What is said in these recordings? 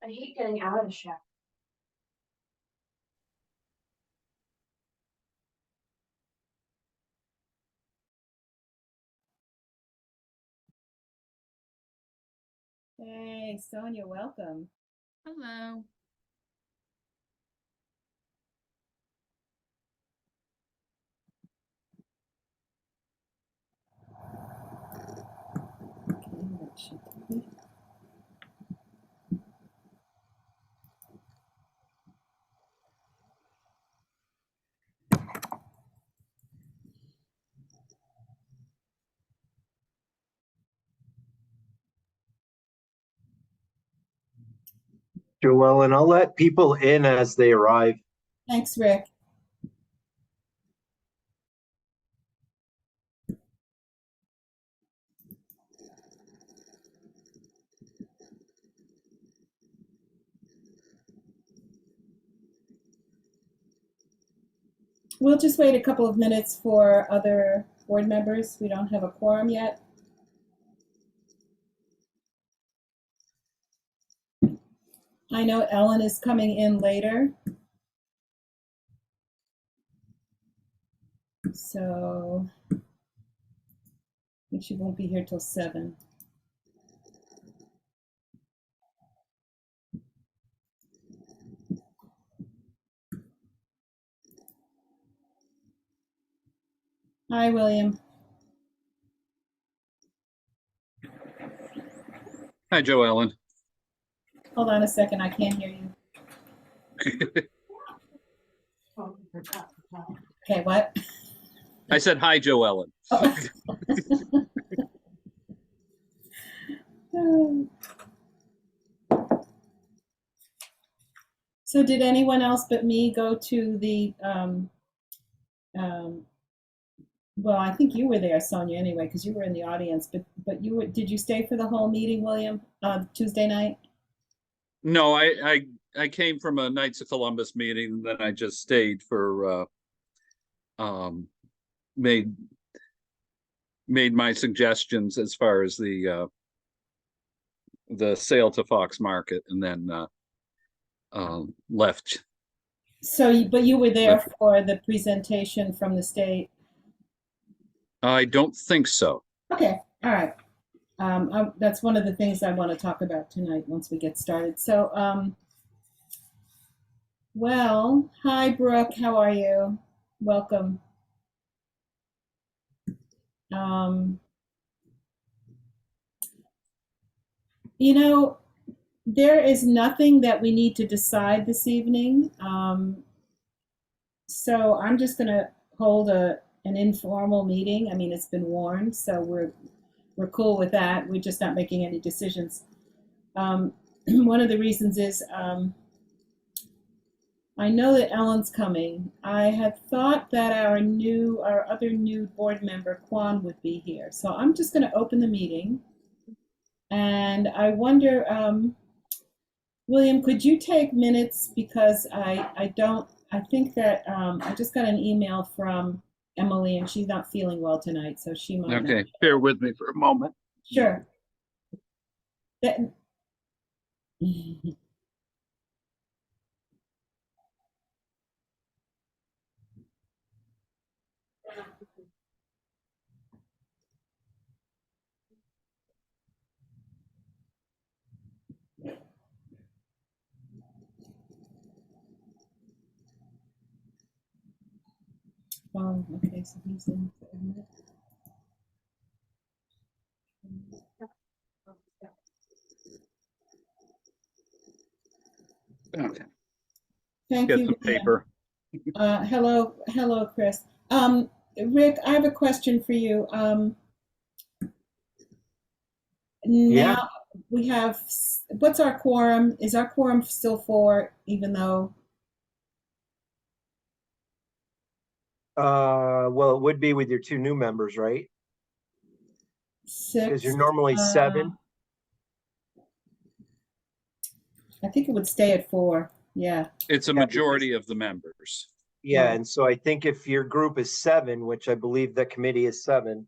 I hate getting out of the shower. Hey, Sonia, welcome. Hello. Okay, that should be. Joelle, and I'll let people in as they arrive. Thanks, Rick. We'll just wait a couple of minutes for other board members. We don't have a quorum yet. I know Ellen is coming in later. So I think she won't be here till 7. Hi, William. Hi, Joe Ellen. Hold on a second, I can't hear you. Okay, what? I said hi, Joe Ellen. So did anyone else but me go to the, well, I think you were there, Sonia, anyway, because you were in the audience, but you were, did you stay for the whole meeting, William, Tuesday night? No, I came from a Knights of Columbus meeting, and then I just stayed for made my suggestions as far as the sale to Fox Market, and then left. So, but you were there for the presentation from the state? I don't think so. Okay, all right. That's one of the things I want to talk about tonight once we get started. So, well, hi, Brooke, how are you? Welcome. You know, there is nothing that we need to decide this evening. So I'm just going to hold an informal meeting. I mean, it's been warned, so we're cool with that. We're just not making any decisions. One of the reasons is I know that Ellen's coming. I had thought that our other new board member, Kwan, would be here. So I'm just going to open the meeting. And I wonder, William, could you take minutes, because I think that I just got an email from Emily and she's not feeling well tonight, so she might not. Okay, bear with me for a moment. Sure. Oh, okay, so he's in for a minute. Okay. Thank Get you. some paper. Hello, Chris. Rick, I have a question for you. Now we have, what's our quorum? Is our quorum still 4, even though? Well, it would be with your 2 new members, right? 6. Because you're normally 7. I think it would stay at 4. Yeah. It's a majority of the members. Yeah, Right. and so I think if your group is 7, which I believe the committee is 7,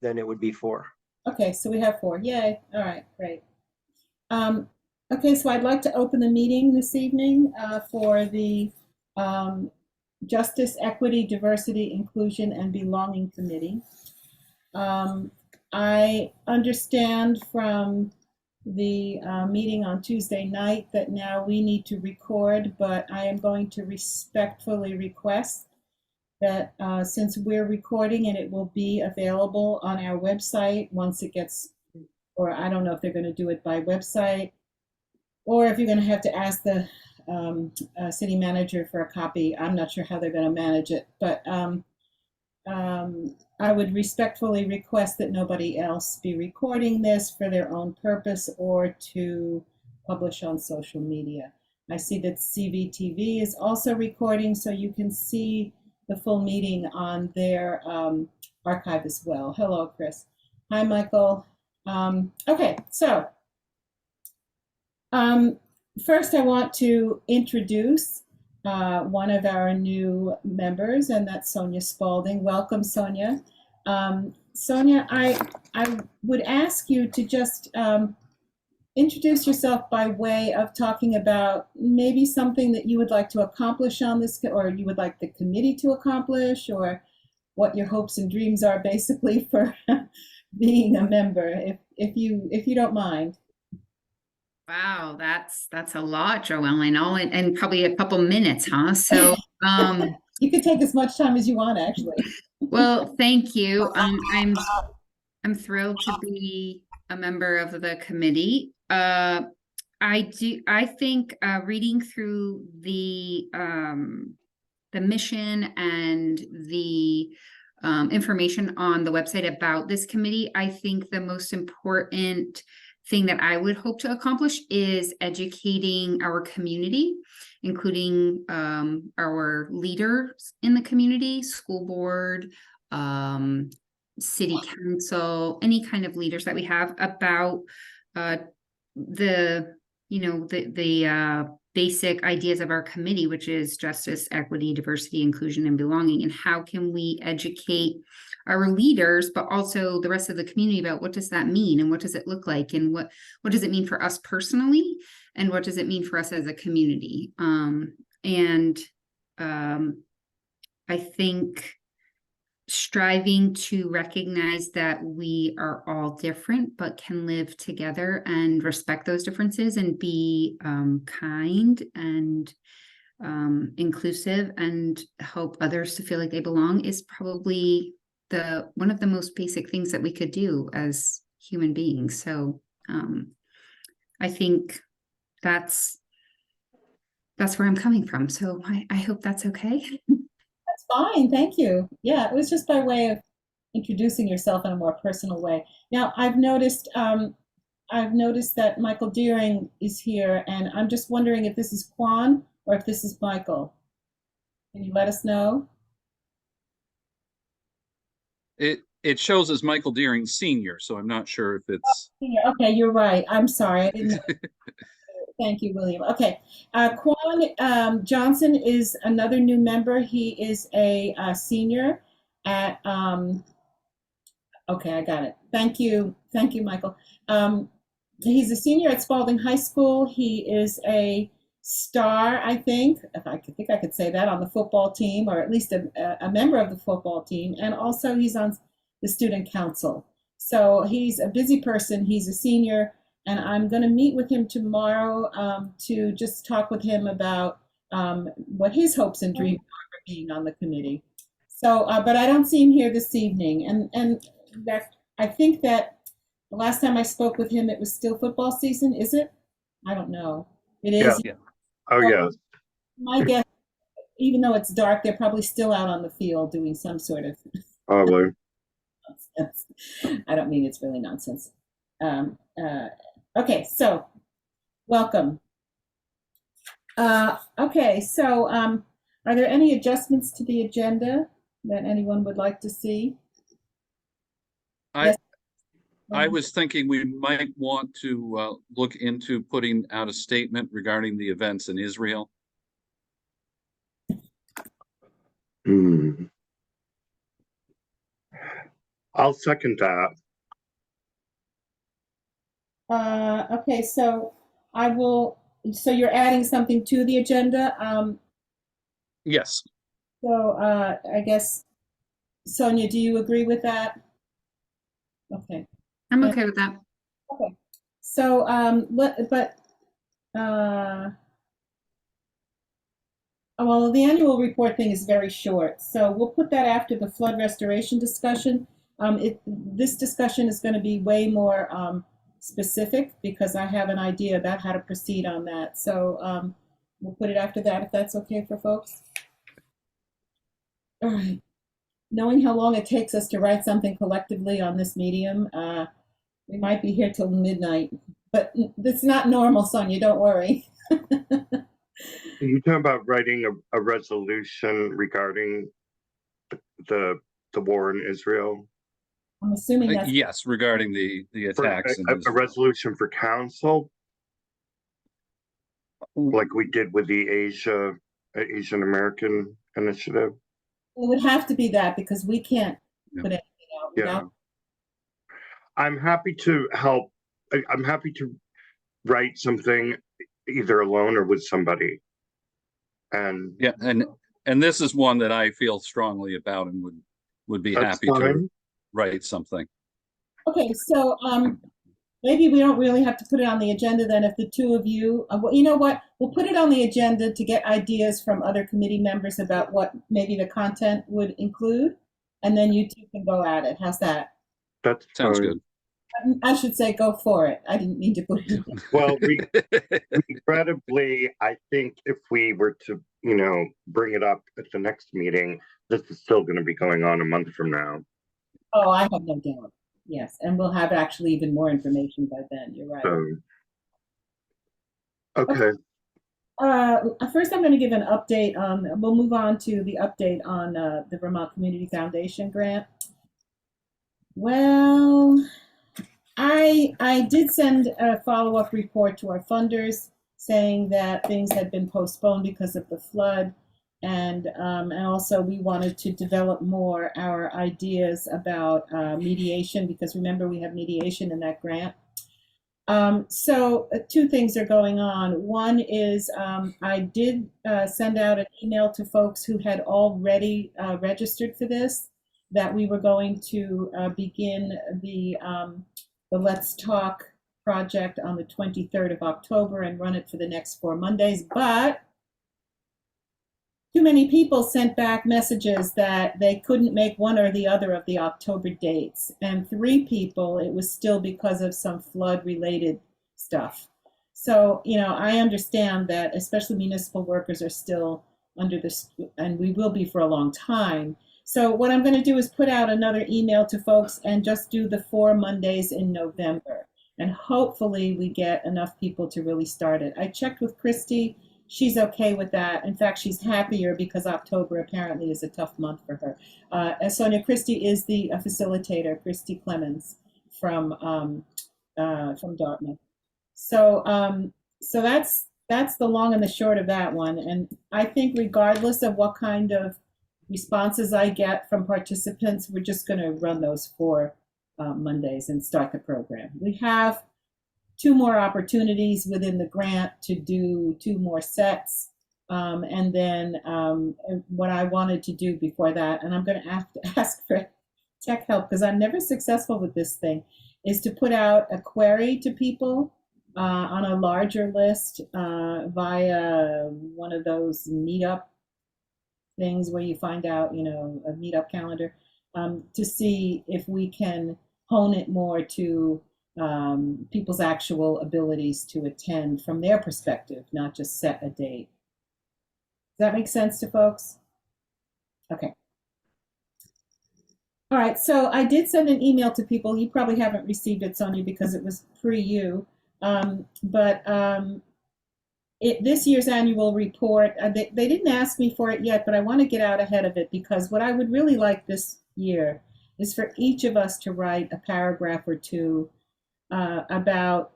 then it would be 4. Okay, so we have 4. Yay. All right, great. Okay, so I'd like to open the meeting this evening for the um, Justice, Equity, Diversity, Inclusion, and Belonging Committee. I understand from the meeting on Tuesday night that now we need to record, but I am going to respectfully request that since we're recording and it will be available on our website once it gets, or I don't know if they're going to do it by website, or if you're going to have to ask the city manager for a copy. I'm not sure how they're going to manage it, but I would respectfully request that nobody else be recording this for their own purpose or to publish on social media. I see that CVTV is also recording, so you can see the full meeting on their archive as well. Hello, Chris. Hi, Michael. Okay, so first I want to introduce one of our new members, and that's Sonia Spalding. Welcome, Sonia. Sonia, I would ask you to just introduce yourself by way of talking about maybe something that you would like to accomplish on this, or you would like the committee to accomplish, or what your hopes and dreams are basically for being a member, if you don't mind. Wow, that's a lot, Joellen, all and probably a couple minutes, huh? So, you can take as much time as you want, actually. well, thank you. I'm thrilled to be a member of the committee. I think reading through the mission and the information on the website about this committee, I think the most important thing that I would hope to accomplish is educating our community, including our leaders in the community, school board, city council, any kind of leaders that we have about the basic ideas of our committee, which is justice, equity, diversity, inclusion, and belonging, and how can we educate our leaders, but also the rest of the community about what does that mean and what does it look like and what does it mean for us personally and what does it mean for us as a community. I think striving to recognize that we are all different but can live together and respect those differences and be kind and inclusive and help others to feel like they belong is probably one of the most basic things that we could do as human beings. So I think that's where I'm coming from. So I hope that's okay. That's fine, thank you. Yeah, it was just by way of introducing yourself in a more personal way. Now, I've noticed that Michael Deering is here, and I'm just wondering if this is Quan or if this is Michael. Can you let us know? It shows as Michael Deering Sr., so I'm not sure if it's. Okay, you're right. I'm sorry. I didn't. Thank you, William. Okay. Quan Johnson is another new member. He is a senior at, okay, I got it. Thank you. Thank you, Michael. He's a senior at Spalding High School. He is a star, I think, if I could think I could say that, on the football team, or at least a member of the football team. And also he's on the student council. So he's a busy person. He's a senior. And I'm going to meet with him tomorrow to just talk with him about what his hopes and dreams are for being on the committee. So, but I don't see him here this evening. And that, I think that the last time I spoke with him, it was still football season, is it? I don't know. It is? Yeah. Oh, yes. My guess, even though it's dark, they're probably still out on the field doing some sort of Probably. nonsense. I don't mean it's really nonsense. Okay, so welcome. Okay, so are there any adjustments to the agenda that anyone would like to see? I was thinking we might want to look into putting out a statement regarding the events in Israel. I'll second that. Okay, so I will, so you're adding something to the agenda. Yes, I guess, Sonia, do you agree with that? Okay. I'm Yeah. okay with that. Okay. So, uh, well, the annual report thing is very short, so we'll put that after the flood restoration discussion. This discussion is going to be way more specific because I have an idea about how to proceed on that. So we'll put it after that if that's okay for folks. All right. Knowing how long it takes us to write something collectively on this medium, we might be here till midnight, but it's not normal, Sonia, don't worry. Are you talking about writing a resolution regarding the war in Israel? I'm assuming that's yes, regarding the For attacks in a Israel. resolution for council, like we did with the Asian American initiative? it would have to be that because we can't Yeah. put anything out Yeah. without. I'm happy to help. I'm happy to write something either alone or with somebody. And Yeah, and this is one that I feel strongly about and would be that's happy to fine. write something. Okay, so maybe we don't really have to put it on the agenda then if the two of you, well, you know what? We'll put it on the agenda to get ideas from other committee members about what maybe the content would include, and then you two can go at it. How's that? That's Sounds fine. good. I should say go for it. I didn't mean to put it. Well, regrettably, I think if we were to, bring it up at the next meeting, this is still going to be going on a month from now. Oh, I have no doubt. Yes, and we'll have actually even more information by then. You're right. So, okay. First, I'm going to give an update on. We'll move on to the update on the Vermont Community Foundation grant. Well, I did send a follow-up report to our funders saying that things had been postponed because of the flood, and also we wanted to develop more our ideas about mediation because remember we have mediation in that grant. So two things are going on. One is I did send out an email to folks who had already registered for this that we were going to begin the Let's Talk project on the 23rd of October and run it for the next 4 Mondays. But too many people sent back messages that they couldn't make one or the other of the October dates. And 3 people, it was still because of some flood-related stuff. So, I understand that especially municipal workers are still under this, and we will be for a long time. So what I'm going to do is put out another email to folks and just do the 4 Mondays in November. And hopefully we get enough people to really start it. I checked with Christy. She's okay with that. In fact, she's happier because October apparently is a tough month for her. As Sonia, Christy is the facilitator, Christy Clemens from Dartmouth. So that's the long and the short of that one. And I think regardless of what kind of responses I get from participants, we're just going to run those 4 Mondays and start the program. We have 2 more opportunities within the grant to do 2 more sets. And then what I wanted to do before that, and I'm going to have to ask for tech help because I'm never successful with this thing, is to put out a query to people on a larger list via one of those meetup things where you find out, a meetup calendar, to see if we can hone it more to people's actual abilities to attend from their perspective, not just set a date. Does that make sense to folks? Okay. All right, so I did send an email to people. You probably haven't received it, Sonia, because it was pre-you. This year's annual report, they didn't ask me for it yet, but I want to get out ahead of it because what I would really like this year is for each of us to write a paragraph or 2 about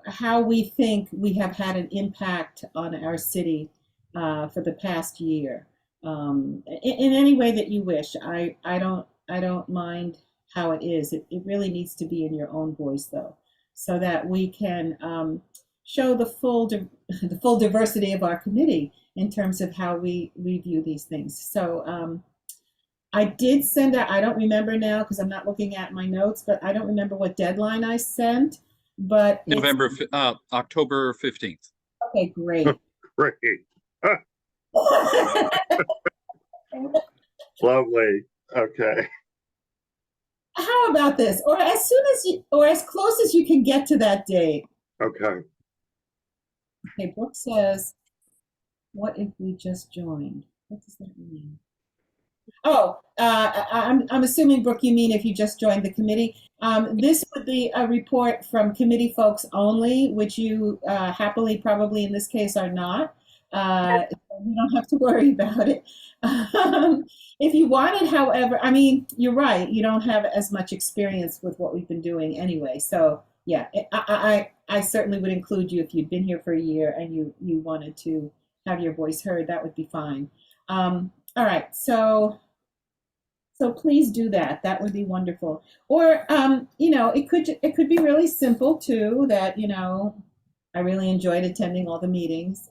how we think we have had an impact on our city for the past year. In any way that you wish. I don't mind how it is. It really needs to be in your own voice though, so that we can show the full the full diversity of our committee in terms of how we view these things. So I did send out, I don't remember now because I'm not looking at my notes, but I don't remember what deadline I sent, but October 15th. okay, great. Great. Lovely. Okay. How about this? Or as soon as you, or as close as you can get to that date. Okay. Okay, Brooke says, what if we just joined? What does that mean? Oh, I'm assuming, Brooke, you mean if you just joined the committee. This would be a report from committee folks only, which you happily probably in this case are not. You don't have to worry about it. If you wanted, however, I mean, you're right. You don't have as much experience with what we've been doing anyway. So yeah, I certainly would include you if you'd been here for a year and you wanted to have your voice heard. That would be fine. All right, so please do that. That would be wonderful. Or you know, it could be really simple too. That you know, I really enjoyed attending all the meetings.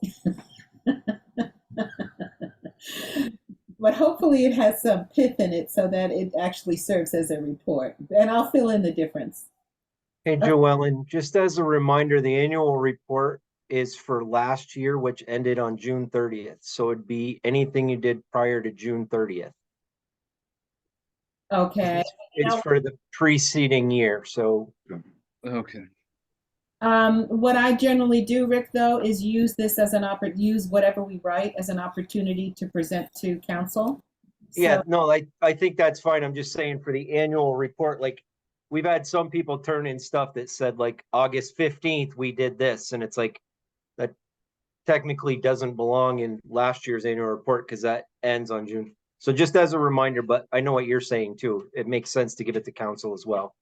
But hopefully it has some pith in it so that it actually serves as a report. And I'll fill in the difference. Hey, Joellen, just as a reminder, the annual report is for last year, which ended on June 30th. So it'd be anything you did prior to June 30th. Okay. It's for the preceding year, so. Okay. What I generally do, Rick, though, is use this as use whatever we write as an opportunity to present to council. Yeah, So- no, I think that's fine. I'm just saying for the annual report, like we've had some people turn in stuff that said like August 15th, we did this. And it's like, that technically doesn't belong in last year's annual report because that ends on June. So just as a reminder, but I know what you're saying too. It makes sense to give it to council as well.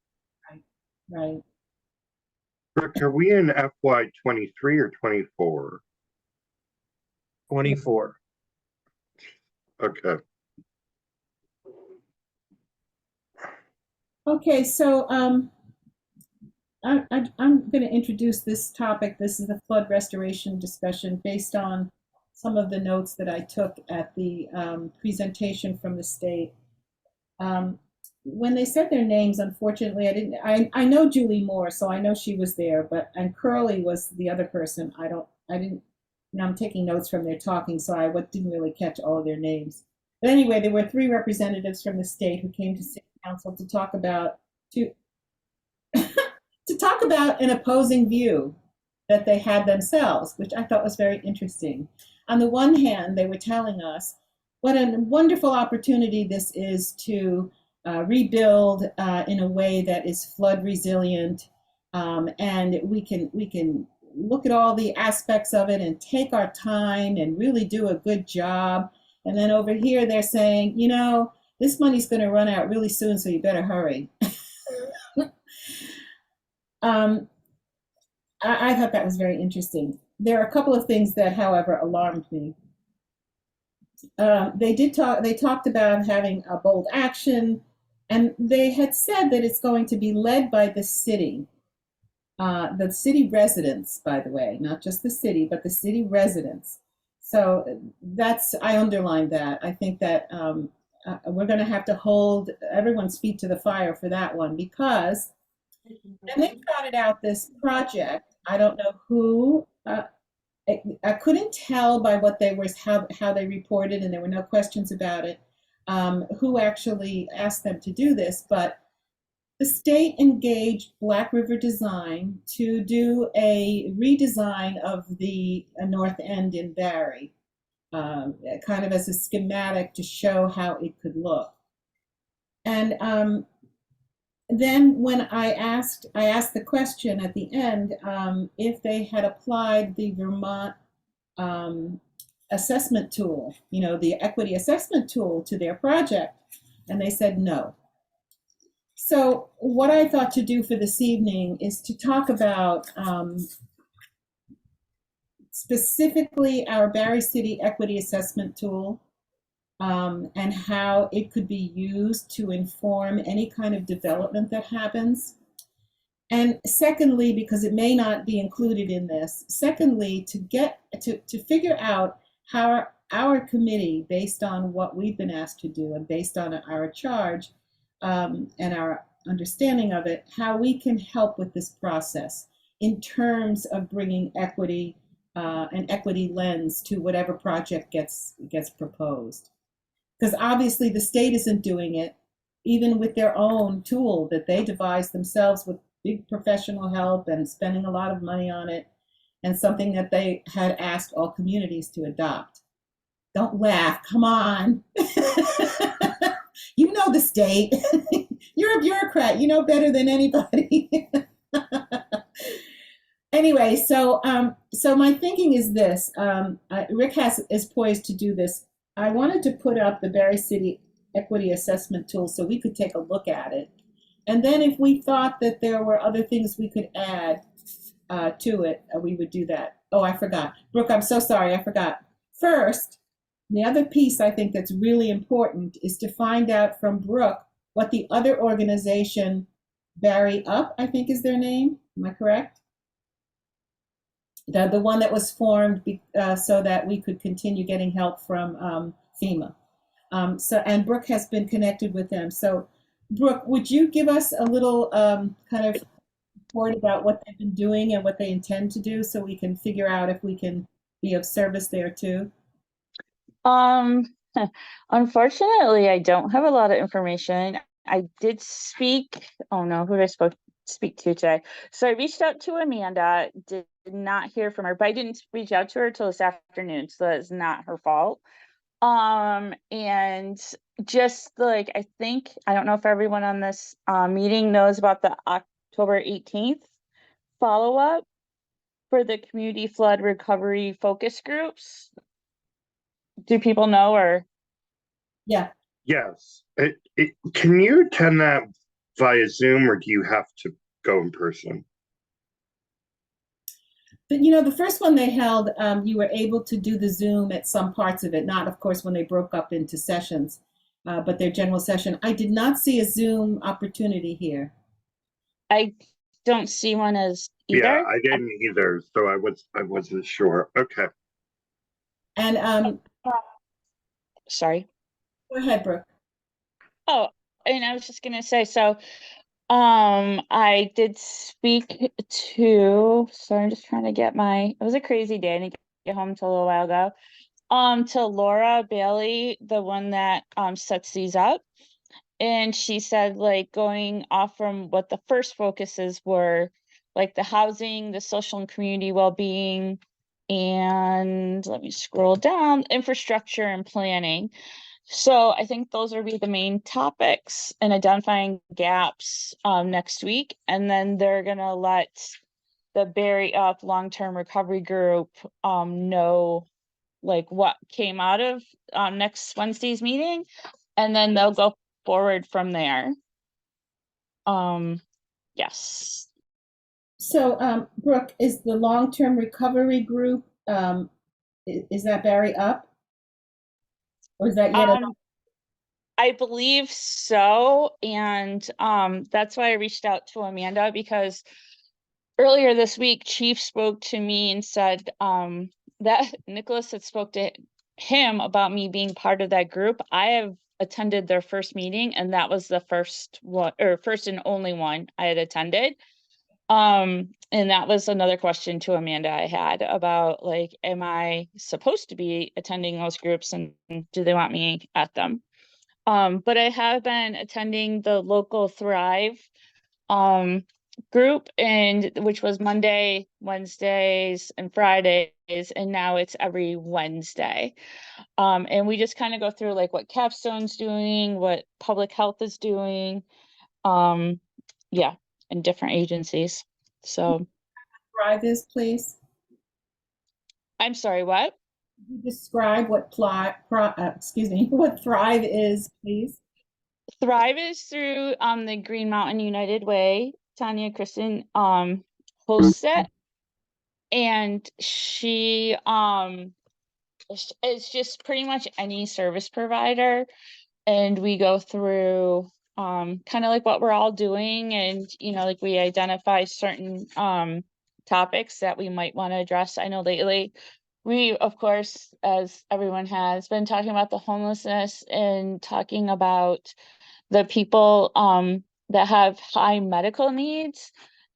Right. Rick, are we in FY 23 or 24? 24. Okay. Okay, so I'm going to introduce this topic. This is the flood restoration discussion based on some of the notes that I took at the presentation from the state. When they said their names, unfortunately, I know Julie Moore, so I know she was there, and Curly was the other person. I'm taking notes from their talking, so I didn't really catch all of their names. But anyway, there were 3 representatives from the state who came to city council to talk about to talk about an opposing view that they had themselves, which I thought was very interesting. On the one hand, they were telling us what a wonderful opportunity this is to rebuild in a way that is flood resilient, and we can look at all the aspects of it and take our time and really do a good job. And then over here, they're saying, you know, this money's going to run out really soon, so you better hurry. I thought that was very interesting. There are a couple of things that, however, alarmed me. They talked about having a bold action, and they had said that it's going to be led by the city residents, by the way, not just the city, but the city residents. So I underlined that. I think that we're going to have to hold everyone's feet to the fire for that one, because and they trotted out this project. I don't know who. I couldn't tell by what they were, how they reported, and there were no questions about it, who actually asked them to do this. But the state engaged Black River Design to do a redesign of the North End in Barre, kind of as a schematic to show how it could look. And then when I asked the question at the end if they had applied the Vermont assessment tool, you know, the equity assessment tool to their project, and they said no. So what I thought to do for this evening is to talk about specifically our Barre City equity assessment tool, and how it could be used to inform any kind of development that happens. And secondly, because it may not be included in this, secondly, to figure out how our committee, based on what we've been asked to do and based on our charge and our understanding of it, how we can help with this process in terms of bringing equity, an equity lens to whatever project gets proposed. Because obviously the state isn't doing it, even with their own tool that they devised themselves with big professional help and spending a lot of money on it, and something that they had asked all communities to adopt. Don't laugh, come on. You know the state. You're a bureaucrat, you know better than anybody. Anyway, so my thinking is this. Rick is poised to do this. I wanted to put up the Barre City Equity Assessment Tool so we could take a look at it. And then if we thought that there were other things we could add to it, we would do that. Oh, I forgot. Brooke, I'm so sorry, I forgot. First, the other piece I think that's really important is to find out from Brooke what the other organization, Barre Up, I think is their name. Am I correct? The one that was formed so that we could continue getting help from FEMA. And Brooke has been connected with them. So Brooke, would you give us a little kind of report about what they've been doing and what they intend to do so we can figure out if we can be of service there too? Unfortunately, I don't have a lot of information. I did speak, oh no, who did I speak to today? So I reached out to Amanda, did not hear from her, but I didn't reach out to her till this afternoon, so that's not her fault. And just like, I think, I don't know if everyone on this meeting knows about the October 18th follow-up for the community flood recovery focus groups. Do people know, or? Yeah. Yes. Can you attend that via Zoom, or do you have to go in person? But you know, the first one they held, you were able to do the Zoom at some parts of it, not of course when they broke up into sessions, but their general session. I did not see a Zoom opportunity here. I don't see one as either. Yeah, I didn't either, so I wasn't sure. Okay. And sorry. go ahead, Brooke. Oh, and I was just gonna say, so I did speak to, sorry, I'm just trying to get it was a crazy day. I didn't get home till a little while ago. To Laura Bailey, the one that sets these up. And she said, like, going off from what the first focuses were, like the housing, the social and community well-being, and let me scroll down, infrastructure and planning. So I think those will be the main topics and identifying gaps next week. And then they're gonna let the Barre Up long-term recovery group know like what came out of next Wednesday's meeting, and then they'll go forward from there. Yes. So Brooke, is the long-term recovery group, is that Barre Up? Or is that yet I believe so. And that's why I reached out to Amanda, because earlier this week, Chief spoke to me and said that Nicholas had spoke to him about me being part of that group. I have attended their first meeting, and that was the first one, or first and only one I had attended. And that was another question to Amanda I had about, like, am I supposed to be attending those groups, and do they want me at them? But I have been attending the local Thrive group, and which was Monday, Wednesdays, and Fridays, and now it's every Wednesday. And we just kind of go through like what Capstone's doing, what public health is doing, yeah, and different agencies. So Thrive is, please? I'm sorry, what? Can you describe what what Thrive is, please? Thrive is through the Green Mountain United Way. Tanya Kristen hosts it, and she it's just pretty much any service provider, and we go through kind of like what we're all doing, and like we identify certain topics that we might want to address. I know lately we, of course, as everyone has been talking about the homelessness and talking about the people that have high medical needs,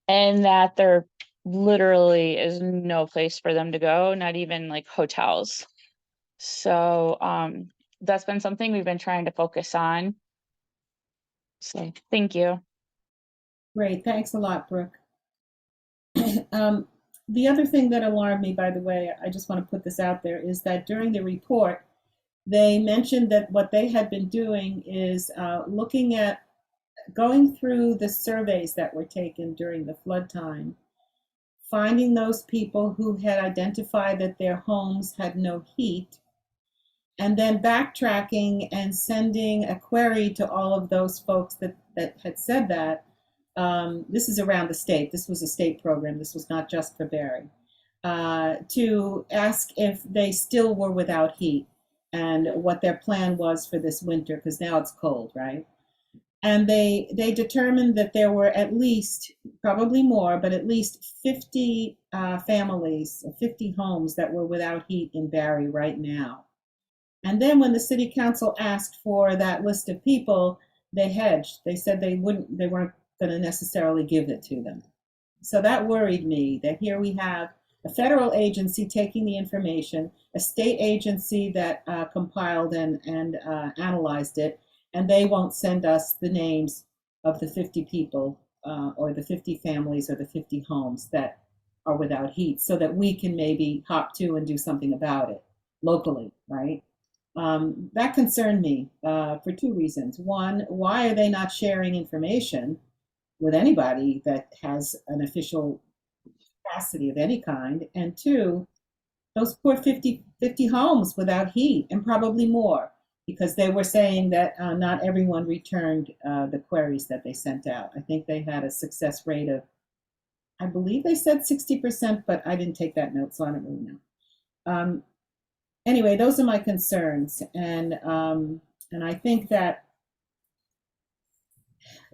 and that there literally is no place for them to go, not even like hotels. So that's been something we've been trying to focus on. So thank you. Great, thanks a lot, Brooke. The other thing that alarmed me, by the way, I just want to put this out there, is that during the report, they mentioned that what they had been doing is looking at going through the surveys that were taken during the flood time, finding those people who had identified that their homes had no heat, and then backtracking and sending a query to all of those folks that had said that. This is around the state. This was a state program. This was not just for Barre. To ask if they still were without heat and what their plan was for this winter, because now it's cold, right? And they determined that there were at least, probably more, but at least 50 families, 50 homes that were without heat in Barre right now. And then when the city council asked for that list of people, they hedged. They said they weren't going to necessarily give it to them. So that worried me, that here we have a federal agency taking the information, a state agency that compiled and analyzed it, and they won't send us the names of the 50 people or the 50 families or the 50 homes that are without heat, so that we can maybe hop to and do something about it locally, right? That concerned me for two reasons. One, why are they not sharing information with anybody that has an official capacity of any kind? And two, those poor 50 homes without heat, and probably more, because they were saying that not everyone returned the queries that they sent out. I think they had a success rate of, I believe they said 60%, but I didn't take that note, so I don't really know. Anyway, those are my concerns, and I think that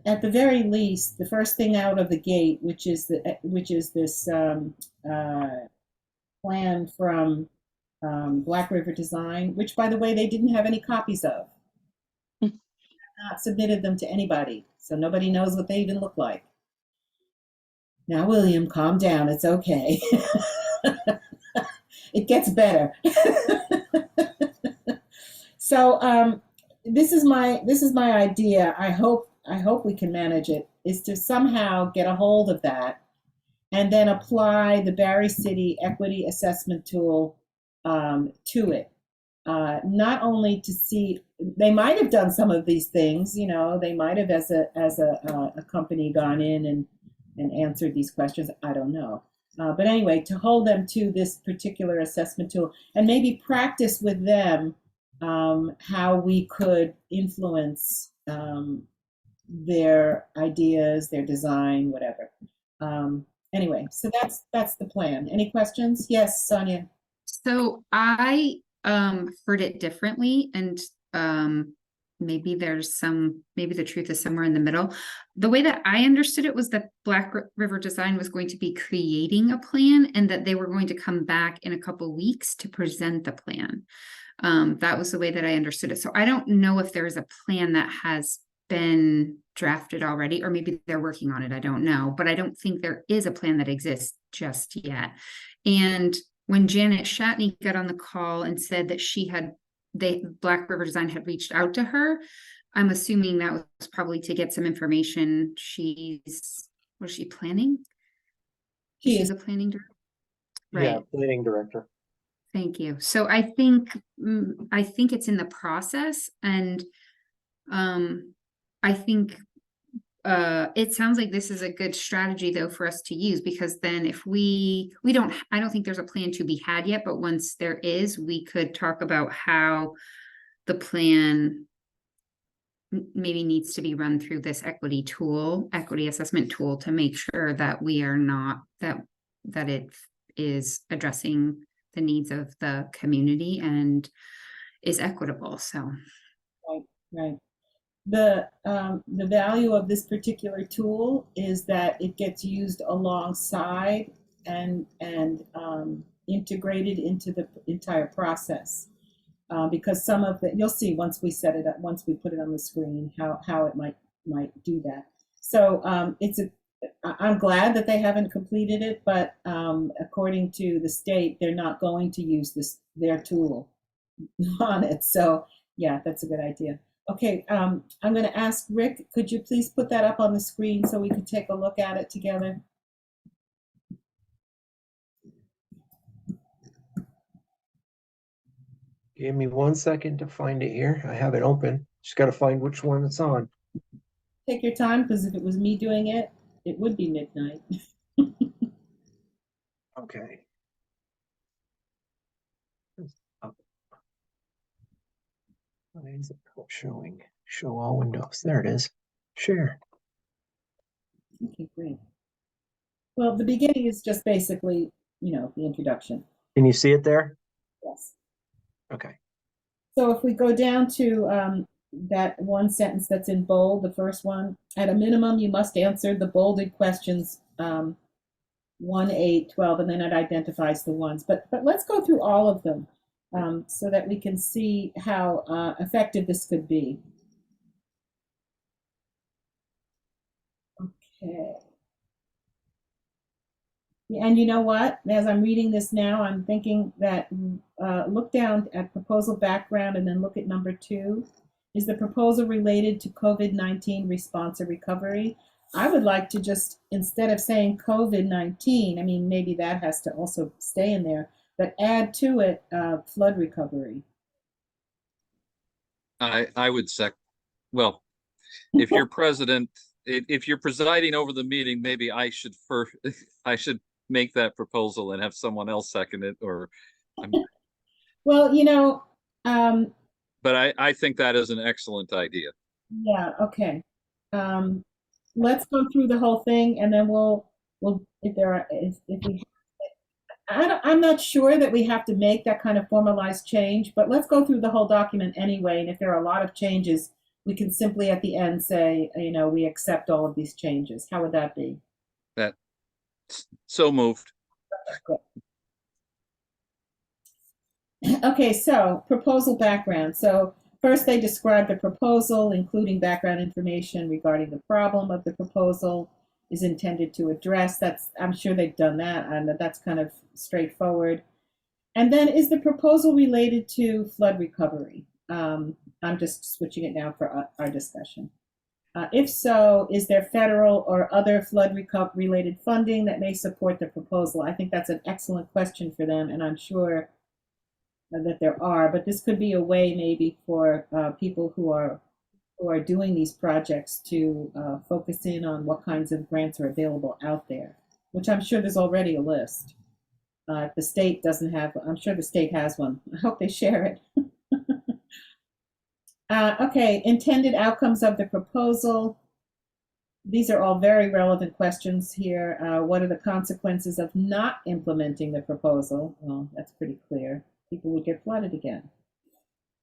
at the very least, the first thing out of the gate, which is this plan from Black River Design, which, by the way, they didn't have any copies of. Not submitted them to anybody, so nobody knows what they even look like. Now, William, calm down. It's okay. It gets better. So this is my idea. I hope we can manage it, is to somehow get a hold of that and then apply the Barre City Equity Assessment Tool to it. Not only to see, they might have done some of these things, they might have, as a company, gone in and answered these questions. I don't know. But anyway, to hold them to this particular assessment tool and maybe practice with them how we could influence their ideas, their design, whatever. Anyway, so that's the plan. Any questions? Yes, Sonia. So I heard it differently, and maybe the truth is somewhere in the middle. The way that I understood it was that Black River Design was going to be creating a plan, and that they were going to come back in a couple weeks to present the plan. That was the way that I understood it. So I don't know if there is a plan that has been drafted already, or maybe they're working on it. I don't know, but I don't think there is a plan that exists just yet. And when Janet Shatney got on the call and said that Black River Design had reached out to her, I'm assuming that was probably to get some information. Was she planning? She's a planning director. Right. Yeah, planning director. Thank you. So I think it's in the process, and I think it sounds like this is a good strategy, though, for us to use, because then if I don't think there's a plan to be had yet, but once there is, we could talk about how the plan maybe needs to be run through this equity assessment tool, to make sure that we are not, that it is addressing the needs of the community and is equitable. So Right. The value of this particular tool is that it gets used alongside and integrated into the entire process. Because some of the, you'll see once we set it up, once we put it on the screen, how it might do that. So I'm glad that they haven't completed it, but according to the state, they're not going to use their tool on it. So yeah, that's a good idea. Okay, I'm going to ask Rick, could you please put that up on the screen so we can take a look at it together? Give me 1 second to find it here. I have it open. Just got to find which one it's on. Take your time, because if it was me doing it, it would be midnight. Okay. Why is it not showing? Show all windows. There it is. Share. Okay, great. Well, the beginning is just basically, the introduction. Can you see it there? Yes. Okay. So if we go down to that one sentence that's in bold, the first one, at a minimum, you must answer the bolded questions 1, 8, 12, and then it identifies the ones. But let's go through all of them so that we can see how effective this could be. Okay. And you know what? As I'm reading this now, I'm thinking that look down at proposal background and then look at number 2. Is the proposal related to COVID-19 response or recovery? I would like to just, instead of saying COVID-19, I mean, maybe that has to also stay in there, but add to it flood recovery. I would well, if you're president, if you're presiding over the meeting, maybe I should make that proposal and have someone else second it, or. Well, but I think that is an excellent idea. Yeah, okay. Let's go through the whole thing, and then we'll if we, I'm not sure that we have to make that kind of formalized change, but let's go through the whole document anyway. And if there are a lot of changes, we can simply at the end say, we accept all of these changes. How would that be? That so moved. Okay, so proposal background. So first they describe the proposal, including background information regarding the problem of the proposal is intended to address. I'm sure they've done that, and that's kind of straightforward. And then, is the proposal related to flood recovery? I'm just switching it now for our discussion. If so, is there federal or other flood related funding that may support the proposal? I think that's an excellent question for them, and I'm sure that there are, but this could be a way maybe for people who are doing these projects to focus in on what kinds of grants are available out there, which I'm sure there's already a list. If the state doesn't have, I'm sure the state has one. I hope they share it. Okay, intended outcomes of the proposal. These are all very relevant questions here. What are the consequences of not implementing the proposal? Well, that's pretty clear. People would get flooded again.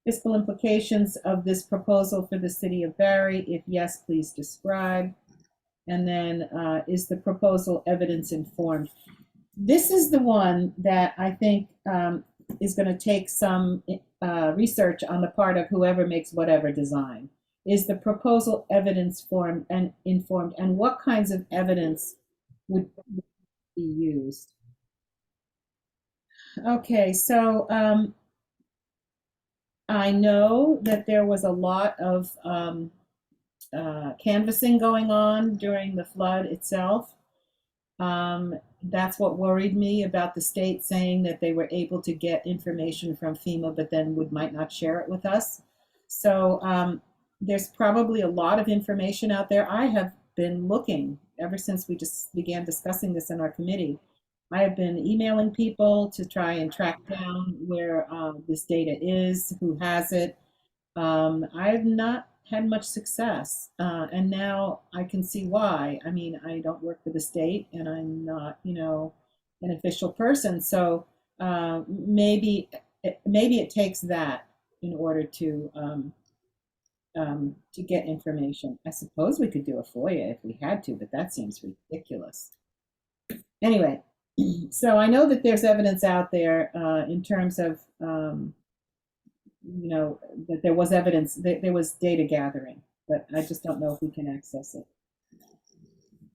Fiscal implications of this proposal for the city of Barre? If yes, please describe. And then is the proposal evidence informed? This is the one that I think is going to take some research on the part of whoever makes whatever design. Is the proposal evidence informed, and what kinds of evidence would be used? Okay, so I know that there was a lot of canvassing going on during the flood itself. That's what worried me about the state saying that they were able to get information from FEMA, but then might not share it with us. So there's probably a lot of information out there. I have been looking ever since we just began discussing this in our committee. I have been emailing people to try and track down where this data is, who has it. I have not had much success, and now I can see why. I mean, I don't work for the state, and I'm not, an official person. So maybe it takes that in order to to get information. I suppose we could do a FOIA if we had to, but that seems ridiculous. Anyway, so I know that there's evidence out there in terms of, you know, that there was evidence, that there was data gathering, but I just don't know if we can access it.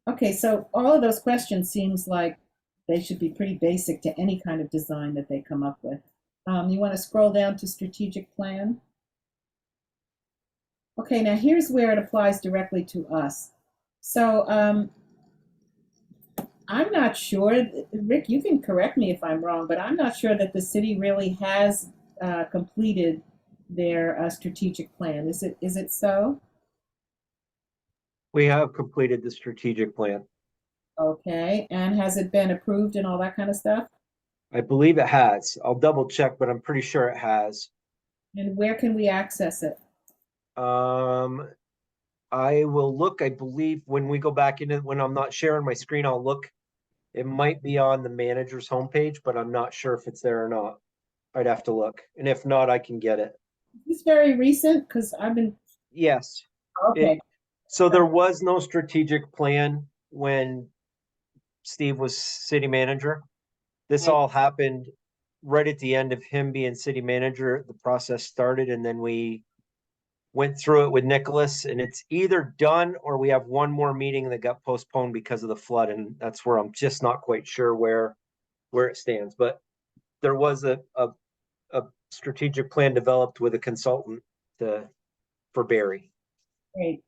Okay, so all of those questions seems like they should be pretty basic to any kind of design that they come up with. You want to scroll down to strategic plan? Okay, now here's where it applies directly to us. So I'm not sure, Rick, you can correct me if I'm wrong, but I'm not sure that the city really has completed their strategic plan. Is it so? We have completed the strategic plan. Okay, and has it been approved and all that kind of stuff? I believe it has. I'll double check, but I'm pretty sure it has. And where can we access it? I will look, I believe when we go back into, when I'm not sharing my screen, I'll look. It might be on the manager's homepage, but I'm not sure if it's there or not. I'd have to look. And if not, I can get it. It's very recent because I've been, Yes. okay, So there was no strategic plan when Steve was city manager. This Right. all happened right at the end of him being city manager. The process started and then we went through it with Nicholas, and it's either done or we have one more meeting that got postponed because of the flood. And that's where I'm just not quite sure where it stands. But there was a strategic plan developed with a consultant for Barry. great.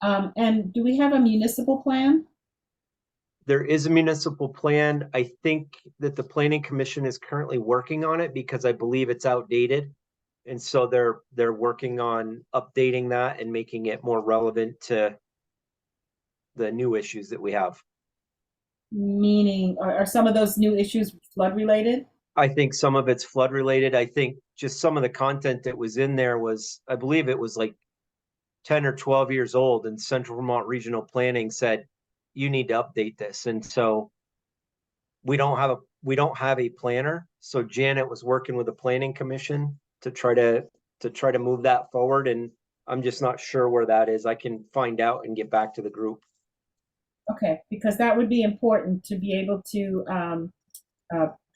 And do we have a municipal plan? There is a municipal plan. I think that the planning commission is currently working on it because I believe it's outdated. And so they're working on updating that and making it more relevant to the new issues that we have. Meaning, are some of those new issues flood related? I think some of it's flood related. I think just some of the content that was in there was, I believe it was like 10 or 12 years old, and Central Vermont Regional Planning said, you need to update this. And so we don't have a planner. So Janet was working with the planning commission to try to move that forward. And I'm just not sure where that is. I can find out and get back to the group. Okay, because that would be important to be able to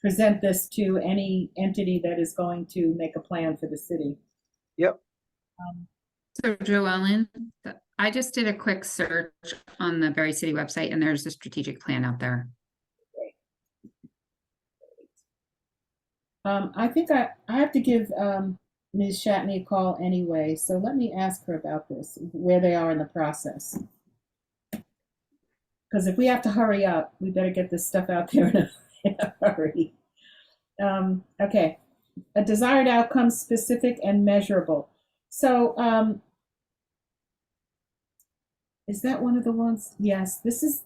present this to any entity that is going to make a plan for the city. Yep. So Joellen, I just did a quick search on the Berry City website and there's a strategic plan out there. I think I have to give Ms. Shatney a call anyway, so let me ask her about this, where they are in the process. Because if we have to hurry up, we better get this stuff out there in a hurry. Okay, a desired outcome, specific and measurable. So is that one of the ones? Yes, this is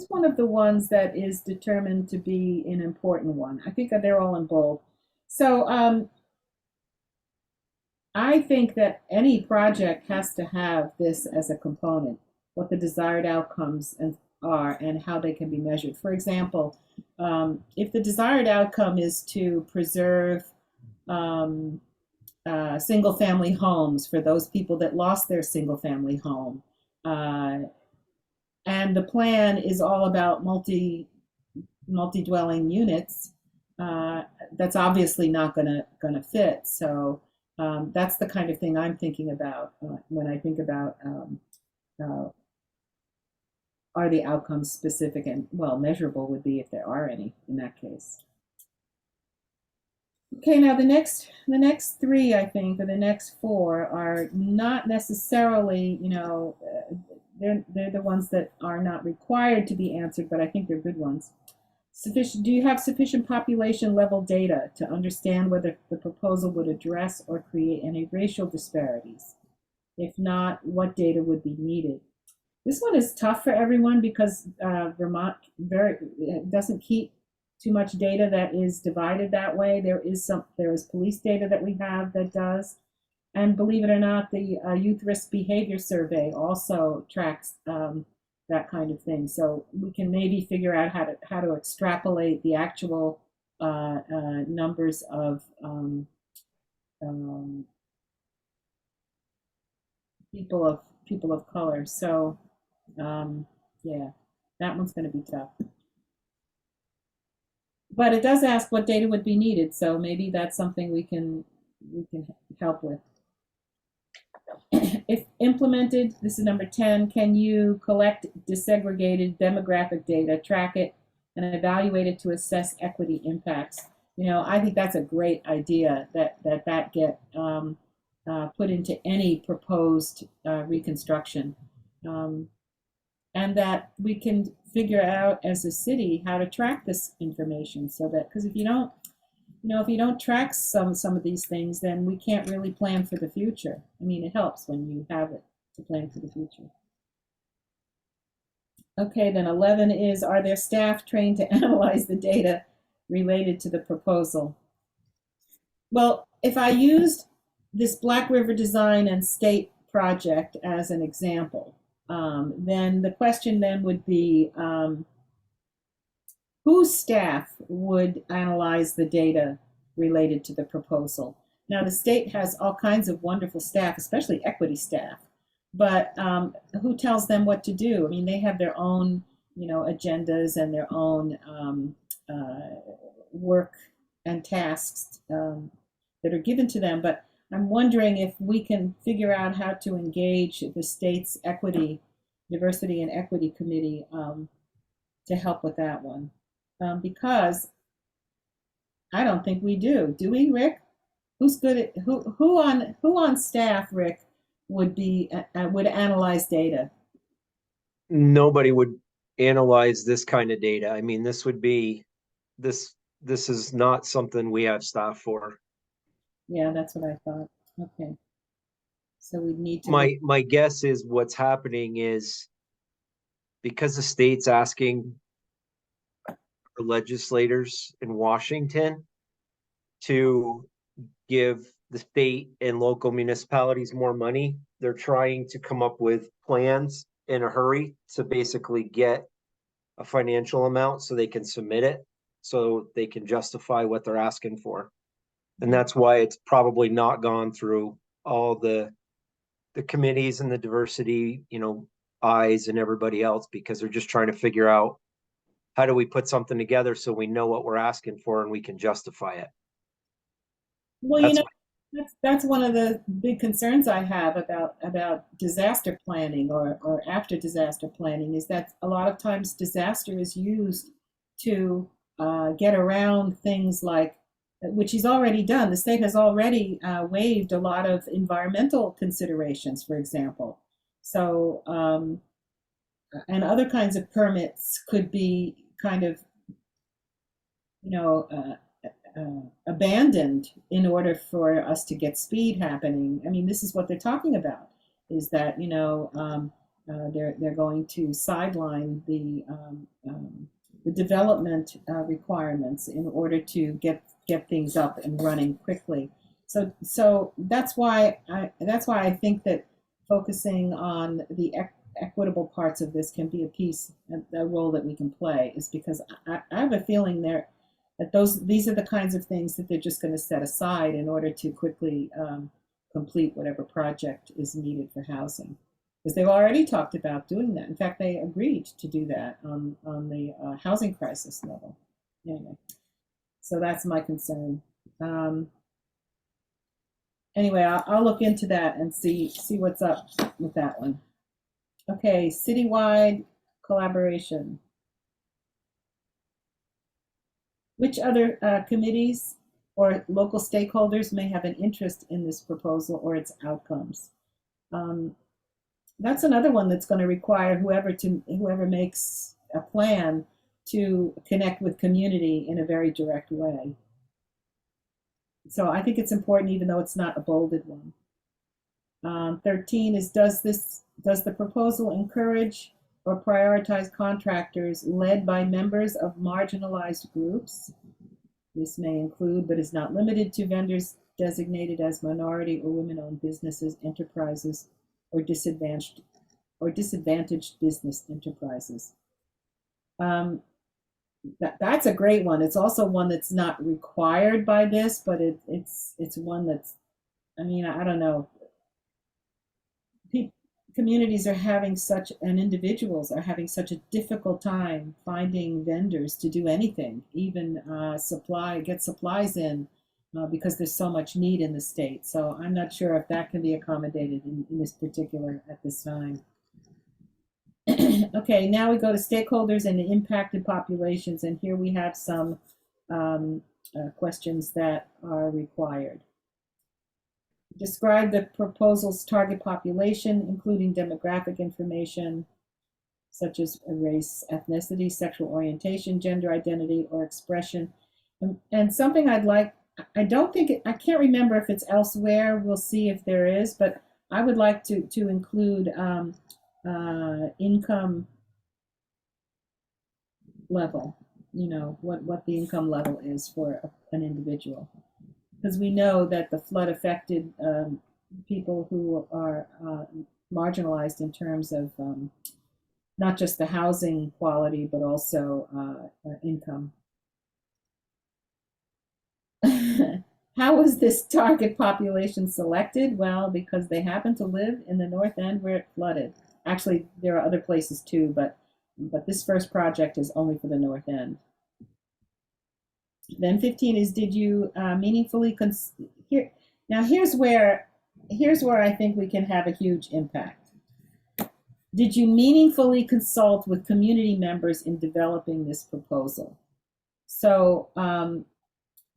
one of the ones that is determined to be an important one. I think they're all in bold. So I think that any project has to have this as a component, what the desired outcomes are and how they can be measured. For example, if the desired outcome is to preserve single-family homes for those people that lost their single-family home, and the plan is all about multi-dwelling units, that's obviously not gonna fit. So that's the kind of thing I'm thinking about when I think about are the outcomes specific and, well, measurable would be if there are any in that case. Okay, now the next three, I think, or the next four are not necessarily, you know, they're the ones that are not required to be answered, but I think they're good ones. Do you have sufficient population level data to understand whether the proposal would address or create any racial disparities? If not, what data would be needed? This one is tough for everyone because Vermont doesn't keep too much data that is divided that way. There is police data that we have that does. And believe it or not, the Youth Risk Behavior Survey also tracks that kind of thing. So we can maybe figure out how to extrapolate the actual numbers of people of color. So, yeah, that one's going to be tough. But it does ask what data would be needed, so maybe that's something we can help with. If implemented, this is number 10, can you collect disaggregated demographic data, track it, and evaluate it to assess equity impacts? You know, I think that's a great idea that get put into any proposed reconstruction. And that we can figure out as a city how to track this information, so that, because if you don't, if you don't track some of these things, then we can't really plan for the future. I mean, it helps when you have it to plan for the future. Okay, then 11 is, are there staff trained to analyze the data related to the proposal? Well, if I used this Black River Design and State project as an example, then the question then would be, whose staff would analyze the data related to the proposal? Now, the state has all kinds of wonderful staff, especially equity staff, but who tells them what to do? I mean, they have their own, agendas and their own work and tasks that are given to them. But I'm wondering if we can figure out how to engage the state's diversity and equity committee to help with that one. Because I don't think we do. Do we, Rick? Who's good at who on staff, Rick, would analyze data? Nobody would analyze this kind of data. I mean, this is not something we have staff for. Yeah, that's what I thought. Okay. So we need to. My guess is what's happening is because the state's asking legislators in Washington to give the state and local municipalities more money, they're trying to come up with plans in a hurry to basically get a financial amount so they can submit it, so they can justify what they're asking for. And that's why it's probably not gone through all the committees and the diversity, eyes and everybody else, because they're just trying to figure out how do we put something together so we know what we're asking for and we can justify it. Well, that's one of the big concerns I have about disaster planning or after disaster planning, is that a lot of times disaster is used to get around things like, which he's already done. The state has already waived a lot of environmental considerations, for example. So, and other kinds of permits could be kind of, abandoned in order for us to get speed happening. I mean, this is what they're talking about, is that, they're going to sideline the development requirements in order to get things up and running quickly. So that's why I think that focusing on the equitable parts of this can be a role that we can play, is because I have a feeling that these are the kinds of things that they're just going to set aside in order to quickly complete whatever project is needed for housing. Because they've already talked about doing that. In fact, they agreed to do that on the housing crisis level. Anyway, so that's my concern. Anyway, I'll look into that and see what's up with that one. Okay, citywide collaboration. Which other committees or local stakeholders may have an interest in this proposal or its outcomes? That's another one that's going to require whoever makes a plan to connect with community in a very direct way. So I think it's important, even though it's not a bolded one. 13 is, does the proposal encourage or prioritize contractors led by members of marginalized groups? This may include, but is not limited to, vendors designated as minority or women-owned businesses, enterprises, or disadvantaged business enterprises. That's a great one. It's also one that's not required by this, but it's one that's, I mean, I don't know. communities are having such, and individuals are having such a difficult time finding vendors to do anything, even get supplies in, because there's so much need in the state. So I'm not sure if that can be accommodated in this particular at this time. Okay, now we go to stakeholders and the impacted populations, and here we have some questions that are required. Describe the proposal's target population, including demographic information such as race, ethnicity, sexual orientation, gender identity, or expression. And something I'd like, I can't remember if it's elsewhere. We'll see if there is, but I would like to include income level, what the income level is for an individual. Because we know that the flood affected people who are marginalized in terms of not just the housing quality, but also income. How was this target population selected? Well, because they happen to live in the North End where it flooded. Actually, there are other places too, but this first project is only for the North End. Then 15 is, did you meaningfully here? Now here's where I think we can have a huge impact. Did you meaningfully consult with community members in developing this proposal? So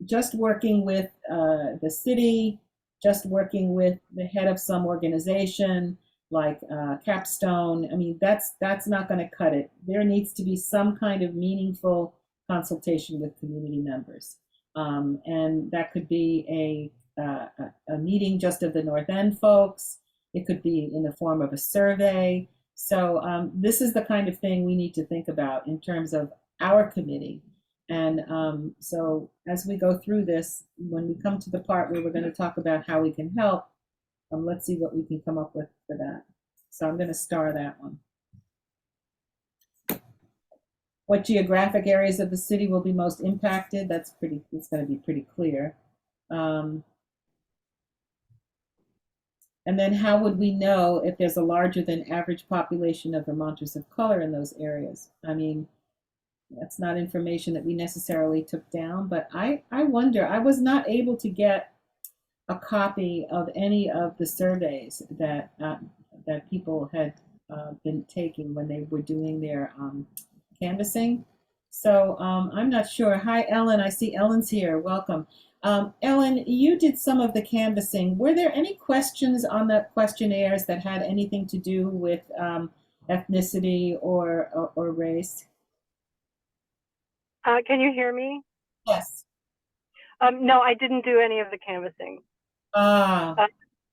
just working with the city, just working with the head of some organization like Capstone, I mean, that's not going to cut it. There needs to be some kind of meaningful consultation with community members. And that could be a meeting just of the North End folks. It could be in the form of a survey. So this is the kind of thing we need to think about in terms of our committee. And so as we go through this, when we come to the part where we're going to talk about how we can help, let's see what we can come up with for that. So I'm going to star that one. What geographic areas of the city will be most impacted? It's going to be pretty clear. And then how would we know if there's a larger than average population of Vermonters of color in those areas? I mean, that's not information that we necessarily took down, but I wonder, I was not able to get a copy of any of the surveys that people had been taking when they were doing their canvassing. So I'm not sure. Hi, Ellen. I see Ellen's here. Welcome. Ellen, you did some of the canvassing. Were there any questions on the questionnaires that had anything to do with ethnicity or race? Can you hear me? Yes. No, I didn't do any of the canvassing. Ah.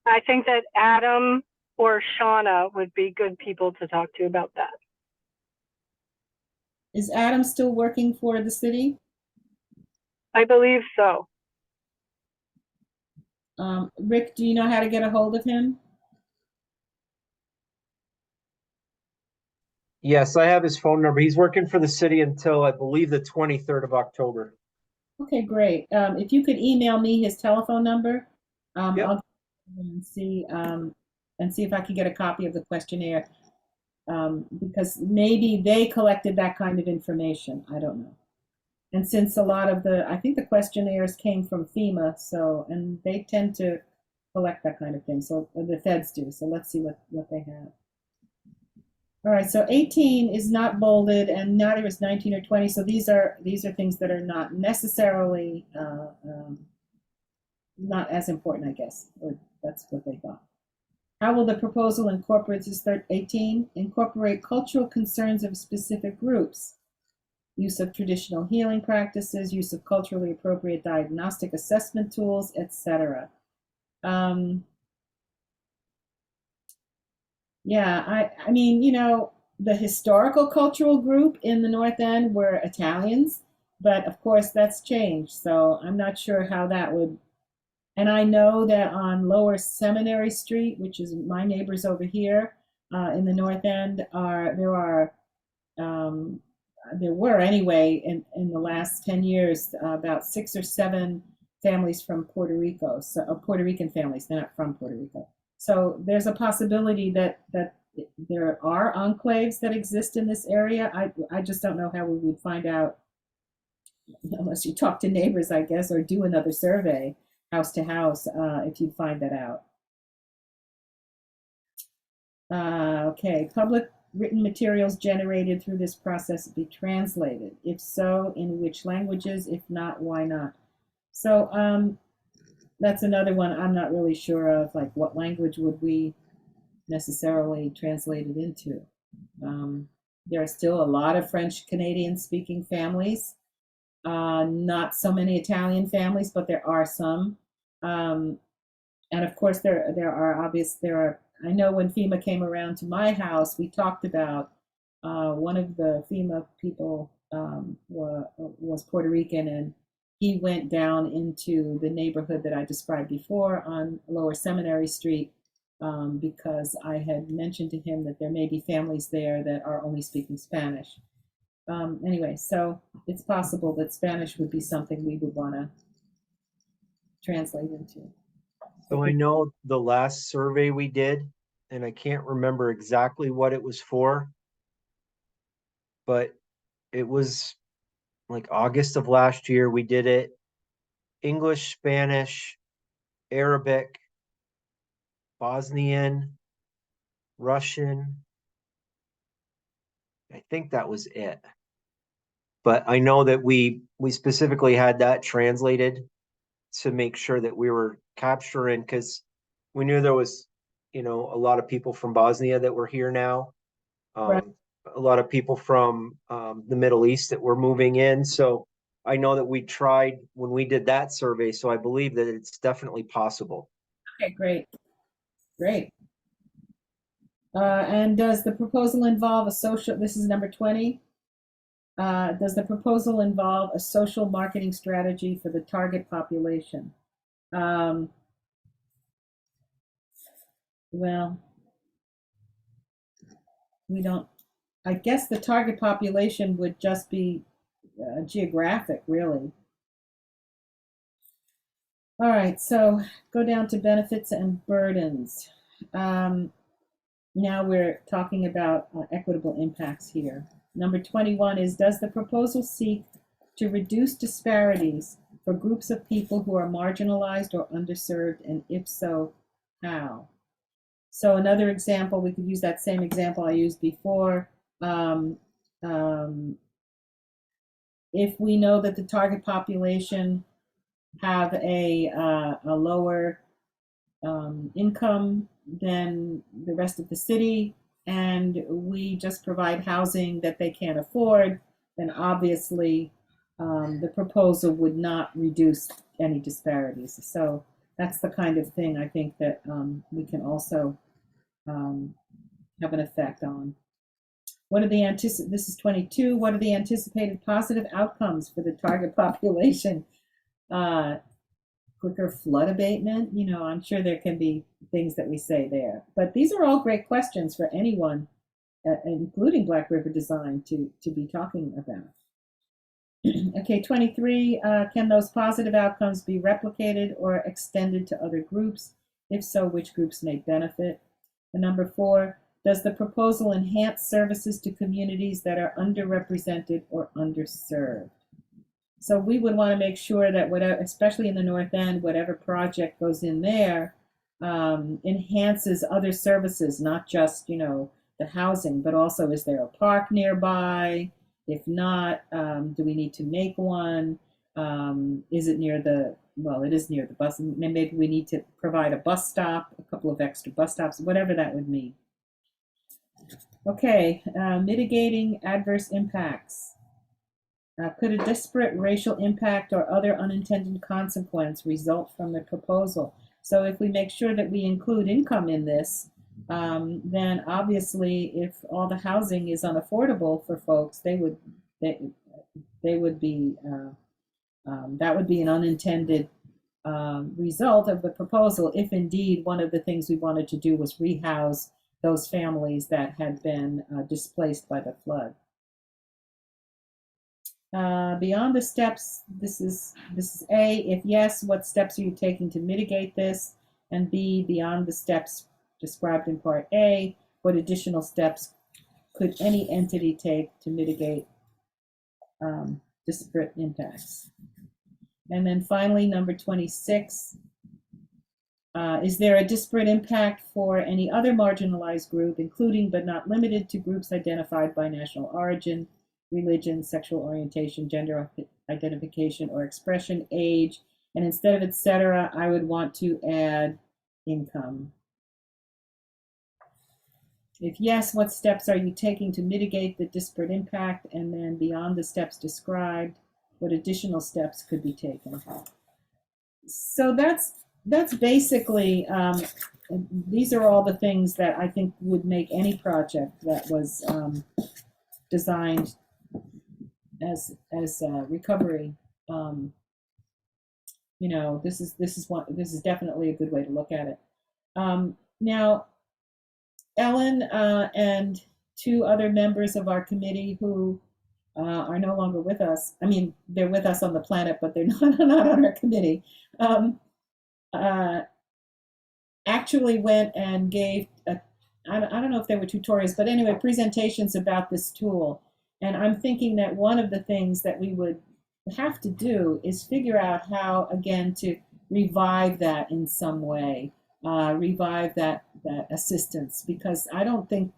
I think that Adam or Shauna would be good people to talk to about that. Is Adam still working for the city? I believe so. Rick, do you know how to get a hold of him? Yes, I have his phone number. He's working for the city until I believe the 23rd of October. Okay, great. If you could email me his telephone number, Yep. I'll and see if I can get a copy of the questionnaire, because maybe they collected that kind of information. I don't know. And since a lot of I think the questionnaires came from FEMA, and they tend to collect that kind of thing. So the feds do. So let's see what they have. All right, so 18 is not bolded, and neither is 19 or 20. So these are things that are not necessarily not as important, I guess, or that's what they thought. How will the proposal incorporate this 18? Incorporate cultural concerns of specific groups, use of traditional healing practices, use of culturally appropriate diagnostic assessment tools, etc. Yeah, I mean, the historical cultural group in the North End were Italians, but of course that's changed. So I'm not sure how that would. And I know that on Lower Seminary Street, which is my neighbors over here in the North End, there were anyway in the last 10 years about 6 or 7 families from Puerto Rico, so Puerto Rican families. They're not from Puerto Rico. So there's a possibility that there are enclaves that exist in this area. I just don't know how we would find out unless you talk to neighbors, I guess, or do another survey house to house, if you'd find that out. Okay, public written materials generated through this process be translated. If so, in which languages? If not, why not? So that's another one I'm not really sure of, like what language would we necessarily translate it into. There are still a lot of French Canadian speaking families, not so many Italian families, but there are some. And of course I know when FEMA came around to my house, we talked about one of the FEMA people was Puerto Rican, and he went down into the neighborhood that I described before on Lower Seminary Street, because I had mentioned to him that there may be families there that are only speaking Spanish. Anyway, so it's possible that Spanish would be something we would want to translate into. So I know the last survey we did, and I can't remember exactly what it was for, but it was like August of last year. We did it English, Spanish, Arabic, Bosnian, Russian. I think that was it. But I know that we specifically had that translated to make sure that we were capturing, because we knew there was, a lot of people from Bosnia that were here now. Right. A lot of people from the Middle East that were moving in. So I know that we tried when we did that survey. So I believe that it's definitely possible. Okay, great. And does the proposal involve this is number 20. Does the proposal involve a social marketing strategy for the target population? Well, we don't, I guess the target population would just be geographic, really. All right, so go down to benefits and burdens. Now we're talking about equitable impacts here. Number 21 is, does the proposal seek to reduce disparities for groups of people who are marginalized or underserved, and if so, how? So another example, we could use that same example I used before. If we know that the target population have a lower income than the rest of the city, and we just provide housing that they can't afford, then obviously the proposal would not reduce any disparities. So that's the kind of thing I think that we can also have an effect on. This is 22, what are the anticipated positive outcomes for the target population? Quicker flood abatement, I'm sure there can be things that we say there. But these are all great questions for anyone, including Black River Design, to be talking about. Okay, 23, can those positive outcomes be replicated or extended to other groups? If so, which groups may benefit? And number 4, does the proposal enhance services to communities that are underrepresented or underserved? So we would want to make sure that whatever, especially in the North End, whatever project goes in there enhances other services, not just, the housing, but also, is there a park nearby? If not, do we need to make one? Is it near it is near the bus. Maybe we need to provide a bus stop, a couple of extra bus stops, whatever that would mean. Okay, mitigating adverse impacts. Could a disparate racial impact or other unintended consequence result from the proposal? So if we make sure that we include income in this, then obviously if all the housing is unaffordable for folks, they would be, that would be an unintended result of the proposal, if indeed one of the things we wanted to do was rehouse those families that had been displaced by the flood. Beyond the steps, this is A. If yes, what steps are you taking to mitigate this? And B, beyond the steps described in Part A, what additional steps could any entity take to mitigate disparate impacts? And then finally, number 26, is there a disparate impact for any other marginalized group, including but not limited to groups identified by national origin, religion, sexual orientation, gender identification or expression, age, and instead of etc., I would want to add income. If yes, what steps are you taking to mitigate the disparate impact? And then beyond the steps described, what additional steps could be taken? So that's basically, these are all the things that I think would make any project that was designed as recovery. You know, this is definitely a good way to look at it. Now, Ellen and two other members of our committee who are no longer with us. I mean, they're with us on the planet, but they're not on our committee. Actually went and gave, I don't know if they were tutorials, but anyway, presentations about this tool. And I'm thinking that one of the things that we would have to do is figure out how, again, to revive that in some way, revive that assistance, because I don't think,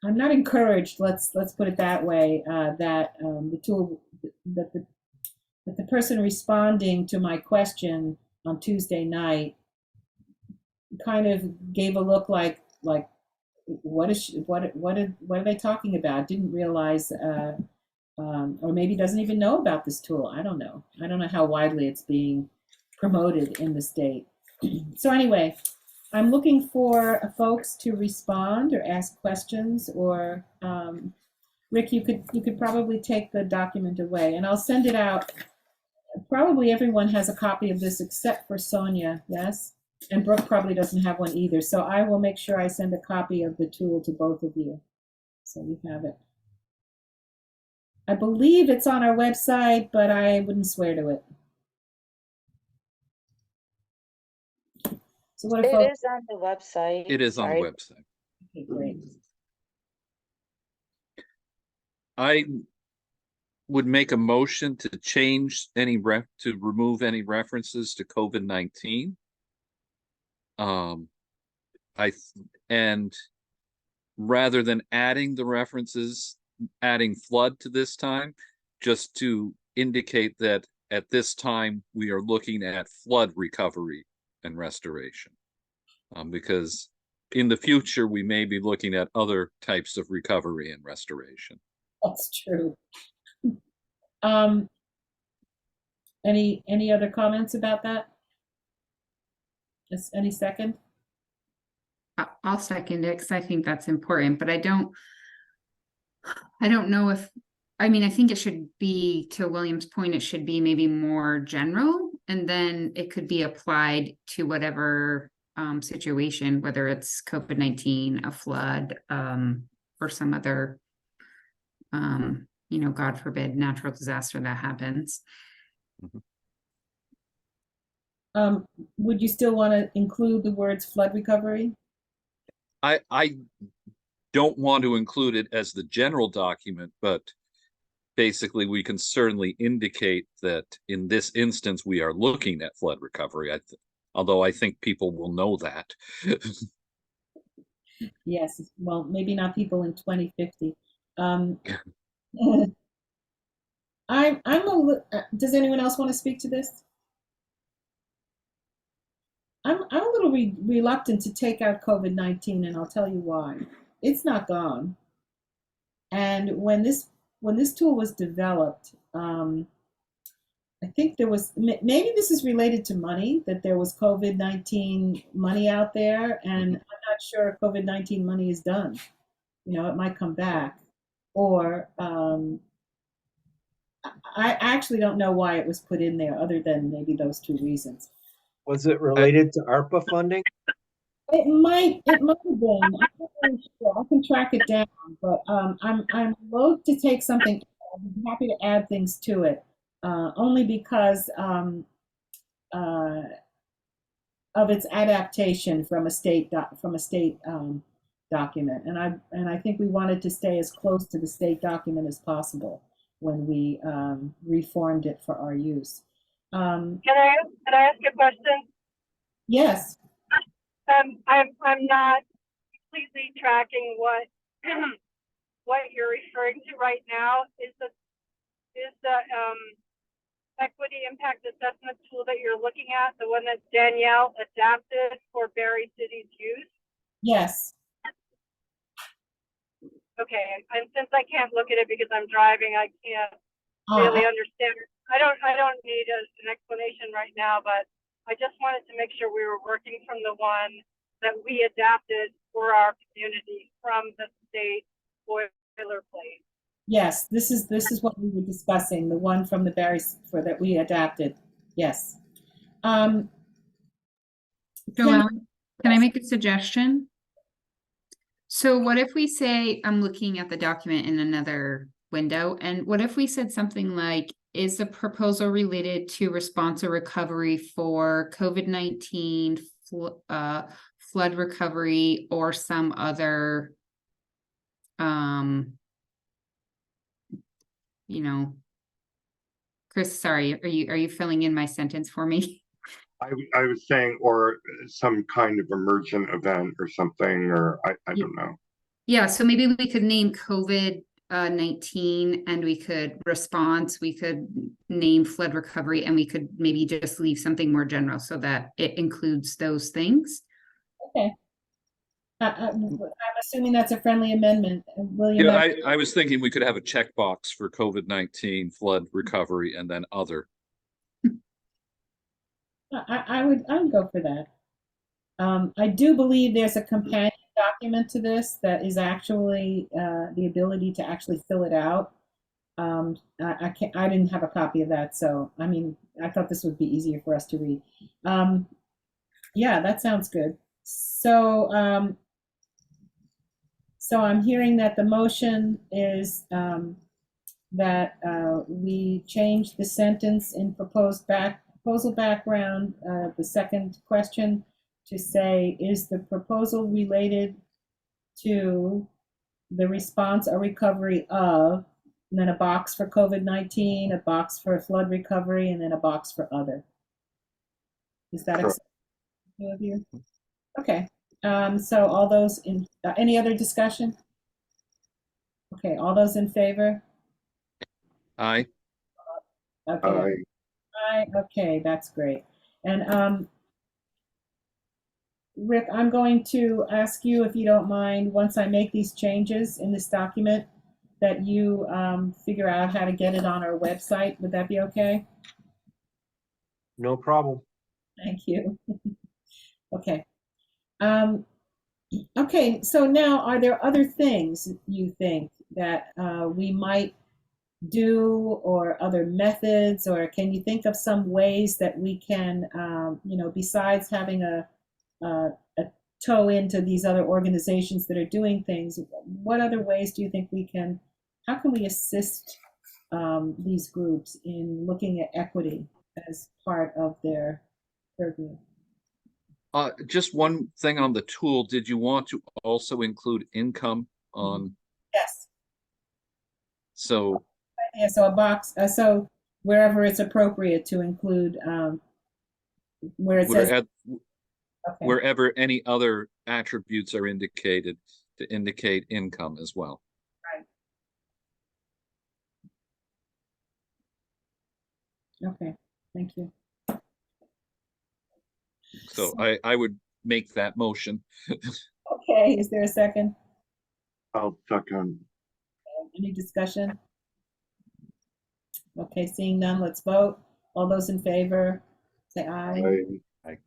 I'm not encouraged, let's put it that way, that the tool, that the person responding to my question on Tuesday night kind of gave a look like what are they talking about? Didn't realize, or maybe doesn't even know about this tool. I don't know how widely it's being promoted in the state. So anyway, I'm looking for folks to respond or ask questions, or Rick, you could probably take the document away and I'll send it out. Probably everyone has a copy of this except for Sonia, yes? And Brooke probably doesn't have one either. So I will make sure I send a copy of the tool to both of you, so you have it. I believe it's on our website, but I wouldn't swear to it. So what if It is on the website. It is on the website. Okay, great. I would make a motion to change to remove any references to COVID-19. And rather than adding the references, adding flood to this time, just to indicate that at this time we are looking at flood recovery and restoration, because in the future we may be looking at other types of recovery and restoration. That's true. Any other comments about that? Just any second? I'll second it because I think that's important, but I don't know if, I mean, I think it should be, to William's point, it should be maybe more general, and then it could be applied to whatever situation, whether it's COVID-19, a flood, or some other, God forbid, natural disaster that happens. Would you still want to include the words flood recovery? I don't want to include it as the general document, but basically we can certainly indicate that in this instance we are looking at flood recovery, although I think people will know that. Yes, well, maybe not people in 2050. Does anyone else want to speak to this? I'm a little reluctant to take out COVID-19, and I'll tell you why. It's not gone. And when this tool was developed, I think there was, maybe this is related to money, that there was COVID-19 money out there, and I'm not sure if COVID-19 money is done. It might come back. Or I actually don't know why it was put in there, other than maybe those two reasons. Was it related to ARPA funding? It might have been. I'm not really sure. I can track it down, but I'm loath to take something. I'm happy to add things to it, only because of its adaptation from a state document, and I think we wanted to stay as close to the state document as possible when we reformed it for our use. Can I ask a question? Yes. I'm not completely tracking what what you're referring to right now. Is the equity impact assessment tool that you're looking at the one that Danielle adapted for Berry City's use? Yes. Okay, and since I can't look at it because I'm driving, I can't really understand. I don't need an explanation right now, but I just wanted to make sure we were working from the one that we adapted for our community from the state boilerplate. Yes, this is what we were discussing, the one from the Berry for that we adapted. Yes. Joelle, can I make a suggestion? So what if we say, I'm looking at the document in another window, and what if we said something like, is the proposal related to response or recovery for COVID-19, flood recovery, or some other, you know, Chris, sorry, are you filling in my sentence for me? I was saying, or some kind of emergent event or something, or I don't know. Yeah, so maybe we could name COVID-19 and we could response, we could name flood recovery, and we could maybe just leave something more general so that it includes those things. Okay. I'm assuming that's a friendly amendment. William? Yeah, I was thinking we could have a checkbox for COVID-19, flood recovery, and then other. I would go for that. I do believe there's a companion document to this that is actually the ability to actually fill it out. I didn't have a copy of that, so I mean, I thought this would be easier for us to read. Yeah, that sounds good. So, so I'm hearing that the motion is that we change the sentence in proposal background, the second question, to say, is the proposal related to the response or recovery of, and then a box for COVID-19, a box for flood recovery, and then a box for other. Is that acceptable of you? Okay. So all those in, any other discussion? Okay, all those in favor? Aye. Okay. Aye. Okay, that's great. And Rick, I'm going to ask you, if you don't mind, once I make these changes in this document, that you figure out how to get it on our website. Would that be okay? No problem. Thank you. Okay. Okay, so now, are there other things you think that we might do, or other methods, or can you think of some ways that we can, you know, besides having a toe into these other organizations that are doing things, what other ways do you think we can, how can we assist these groups in looking at equity as part of their purview? Just one thing on the tool. Did you want to also include income on? Yes. So. Yeah, so a box, so wherever it's appropriate to include, where it says. Okay. Wherever any other attributes are indicated, to indicate income as well. Right. Okay, thank you. So I would make that motion. Okay, is there a second? I'll second. Any discussion? Okay, seeing none, let's vote. All those in favor, say aye. Aye.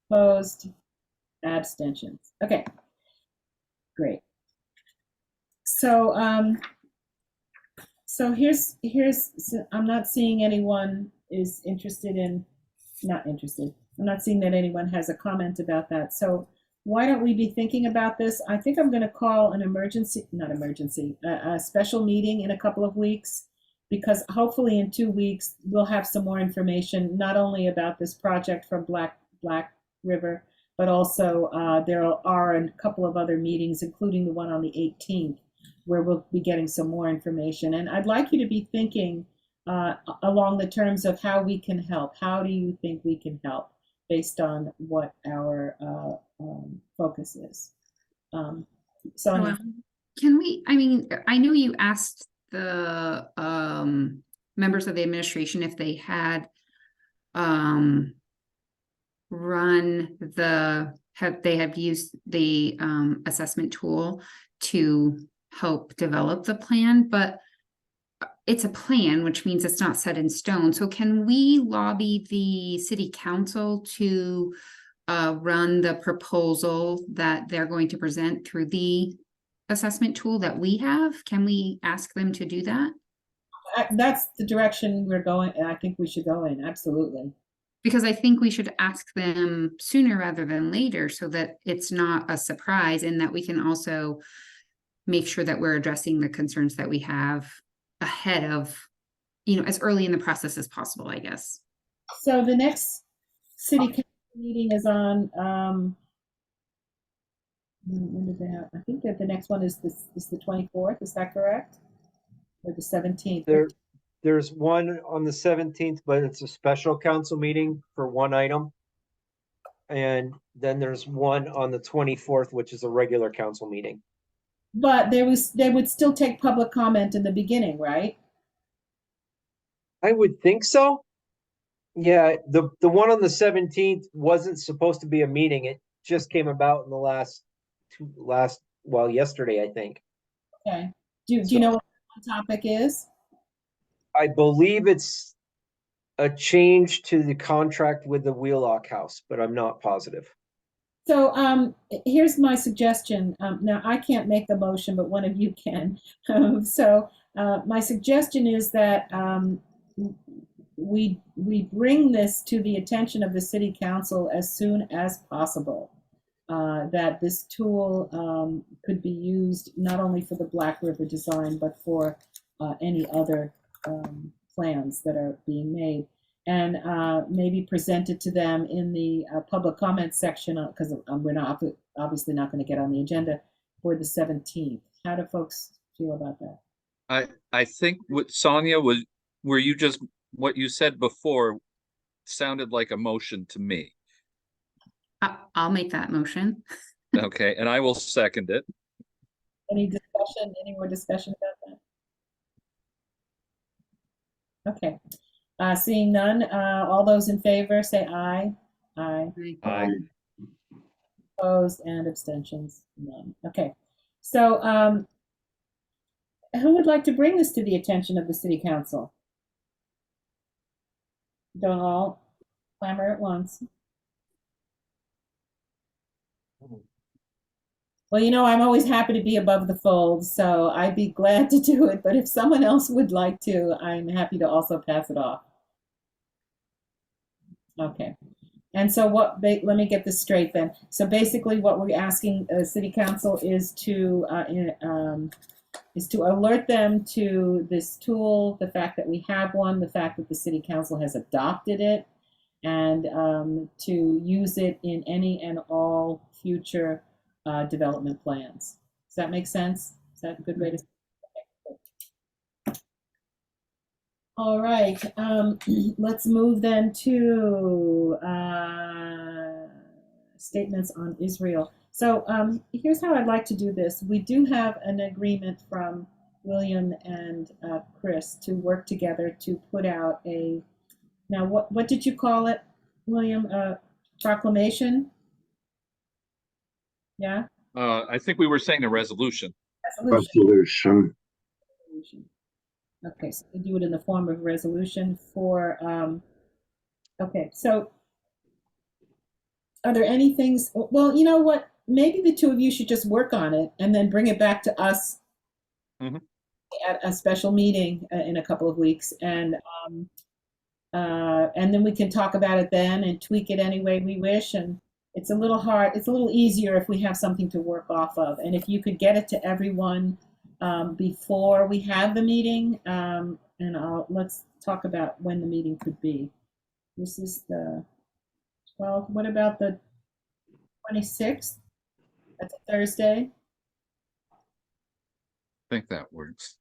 Opposed? Abstentions. Okay, great. So, so here's, I'm not seeing anyone is interested in, not interested. I'm not seeing that anyone has a comment about that. So why don't we be thinking about this? I think I'm going to call an emergency, not emergency, a special meeting in a couple of weeks because hopefully in 2 weeks, we'll have some more information, not only about this project from Black River, but also there are a couple of other meetings, including the one on the 18th, where we'll be getting some more information. And I'd like you to be thinking along the terms of how we can help. How do you think we can help based on what our focus is? Sonia. Can we, I mean, I know you asked the members of the administration if they had they have used the assessment tool to help develop the plan, but it's a plan, which means it's not set in stone. So can we lobby the city council to run the proposal that they're going to present through the assessment tool that we have? Can we ask them to do that? That's the direction we're going, and I think we should go in, absolutely. Because I think we should ask them sooner rather than later so that it's not a surprise, and that we can also make sure that we're addressing the concerns that we have ahead of, as early in the process as possible, I guess. So the next city council meeting is on, when did they have? I think that the next one is the 24th, is that correct? Or the 17th? There's one on the 17th, but it's a special council meeting for one item. And then there's one on the 24th, which is a regular council meeting. But they would still take public comment in the beginning, right? I would think so. Yeah, the one on the 17th wasn't supposed to be a meeting. It just came about in the yesterday, I think. Okay. Do you know what the topic is? I believe it's a change to the contract with the Wheelock House, but I'm not positive. So here's my suggestion. Now, I can't make the motion, but one of you can. So my suggestion is that we bring this to the attention of the city council as soon as possible. That this tool could be used not only for the Black River design, but for any other plans that are being made, and maybe present it to them in the public comment section, because we're not obviously not going to get on the agenda for the 17th. How do folks feel about that? I think what Sonia was, what you said before sounded like a motion to me. I'll make that motion. Okay, and I will second it. Any more discussion about that? Okay, seeing none, all those in favor say aye. Aye. Aye. Opposed and abstentions, none. Okay, so who would like to bring this to the attention of the city council? Don't all clamor at once. Well, I'm always happy to be above the fold, so I'd be glad to do it. But if someone else would like to, I'm happy to also pass it off. Okay. And so let me get this straight then. So basically what we're asking city council is to alert them to this tool, the fact that we have one, the fact that the city council has adopted it, and to use it in any and all future development plans. Does that make sense? Is that a good way to say it? All right, let's move then to statements on Israel. So here's how I'd like to do this. We do have an agreement from William and Chris to work together to put out now what did you call it, William? Proclamation? Yeah? I think we were saying a resolution. Resolution. Okay, so we do it in the form of resolution for, okay, so are there any things, well, you know what? Maybe the two of you should just work on it and then bring it back to us at a special meeting in a couple of weeks. And then we can talk about it then and tweak it any way we wish. And it's a little hard. It's a little easier if we have something to work off of. And if you could get it to everyone before we have the meeting, and let's talk about when the meeting could be. This is the 12th. What about the 26th? That's a Thursday. I think that works.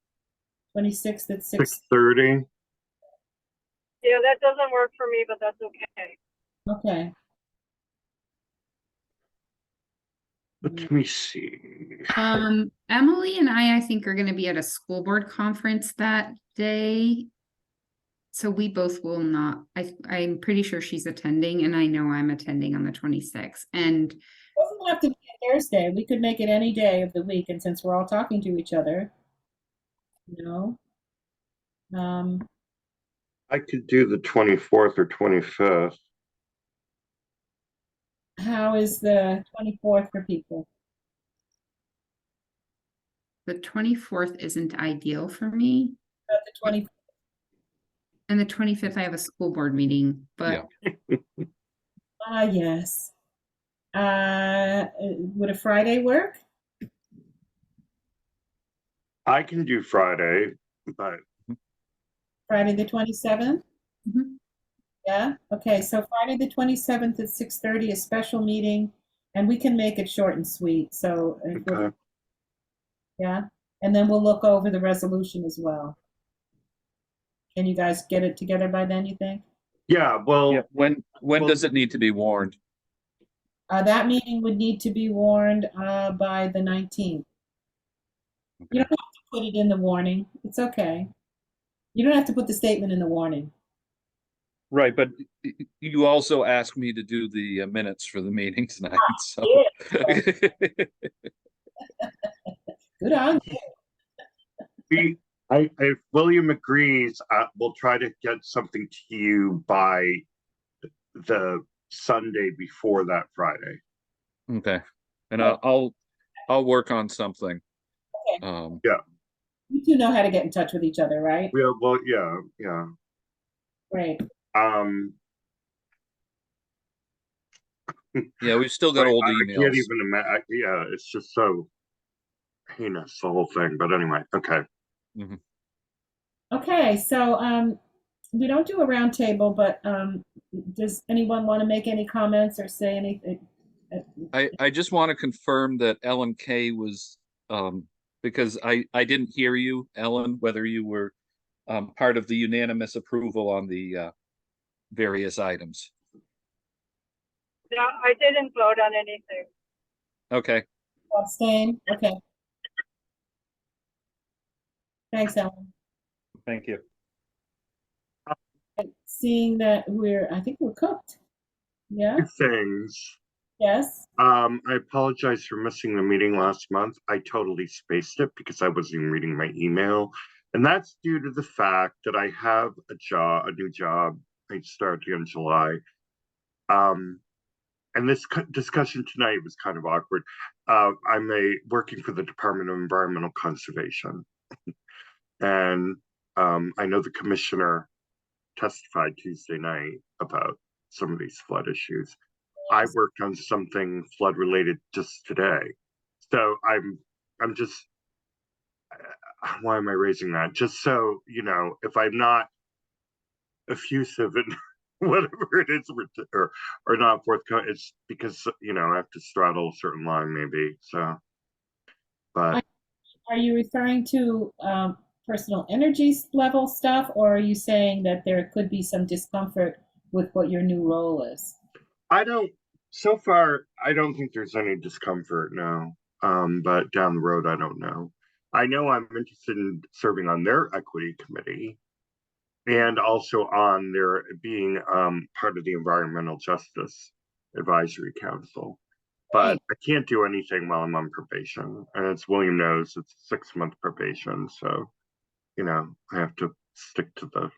26th at 6. 6:30. Yeah, that doesn't work for me, but that's okay. Okay. Let me see. Emily and I think are gonna be at a school board conference that day. So we both will not, I'm pretty sure she's attending and I know I'm attending on the 26th. And It doesn't have to be a Thursday. We could make it any day of the week, and since we're all talking to each other, you know. I could do the 24th or 25th. How is the 24th for people? the 24th isn't ideal for me. About the 20th? And the 25th, I have a school board meeting, but Yes. Would a Friday work? I can do Friday, but Friday the 27th? Mhm. Yeah, okay, so Friday the 27th at 6:30, a special meeting, and we can make it short and sweet, so, okay. yeah, and then we'll look over the resolution as well. Can you guys get it together by then, you think? Yeah, well, Yeah, when well- does it need to be warned? That meeting would need to be warned by the 19th. You don't have to put it in the warning, it's okay. You don't have to put the statement in the warning. Right, but you also asked me to do the minutes for the meeting tonight, so. Good on you. if William agrees, we'll try to get something to you by the Sunday before that Friday. Okay, and I'll work on something. Okay. You two know how to get in touch with each other, right? Yeah, well, yeah. Great. Yeah, we've still got old I can't emails. even imagine. Yeah, it's just so heinous, the whole thing. But anyway, okay. Okay, so we don't do a round table, but does anyone want to make any comments or say anything? I just want to confirm that Ellen K was, because I didn't hear you, Ellen, whether you were part of the unanimous approval on the various items. No, I didn't vote on anything. Okay, Abstain? Okay. Thanks, Ellen. thank you. Seeing that I think we're cooked. Yeah? Two things. Yes? I apologize for missing the meeting last month. I totally spaced it because I wasn't even reading my email. And that's due to the fact that I have a new job. I started in July. And this discussion tonight was kind of awkward. I'm working for the Department of Environmental Conservation. And I know the commissioner testified Tuesday night about some of these flood issues. I worked on something flood related just today. So I'm just, why am I raising that? Just so, you know, if I'm not effusive and whatever it is, or not forthcoming, it's because, you know, I have to straddle a certain line maybe, so. But Are you referring to personal energy level stuff, or are you saying that there could be some discomfort with what your new role is? so far, I don't think there's any discomfort, no. But down the road, I don't know. I know I'm interested in serving on their equity committee and also on their being part of the Environmental Justice Advisory Council. But I can't do anything while I'm on probation. And as William knows, it's a 6-month probation. So, you know, I have to stick to the,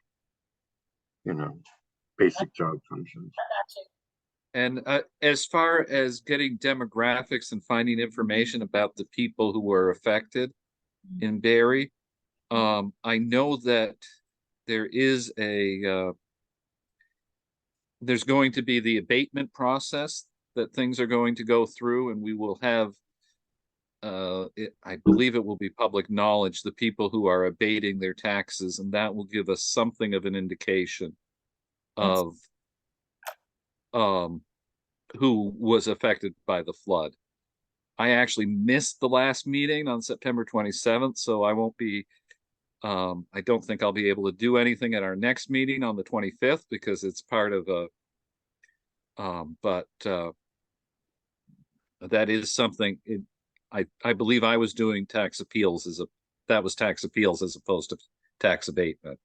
you know, basic job functions. And as far as getting demographics and finding information about the people who were affected in Barre, I know that there is there's going to be the abatement process that things are going to go through, and we will have I believe it will be public knowledge, the people who are abating their taxes, and that will give us something of an indication of who was affected by the flood. I actually missed the last meeting on September 27th, so I won't be, I don't think I'll be able to do anything at our next meeting on the 25th because it's part of a, that is something, I believe I was doing tax appeals that was tax appeals as opposed to tax abatement.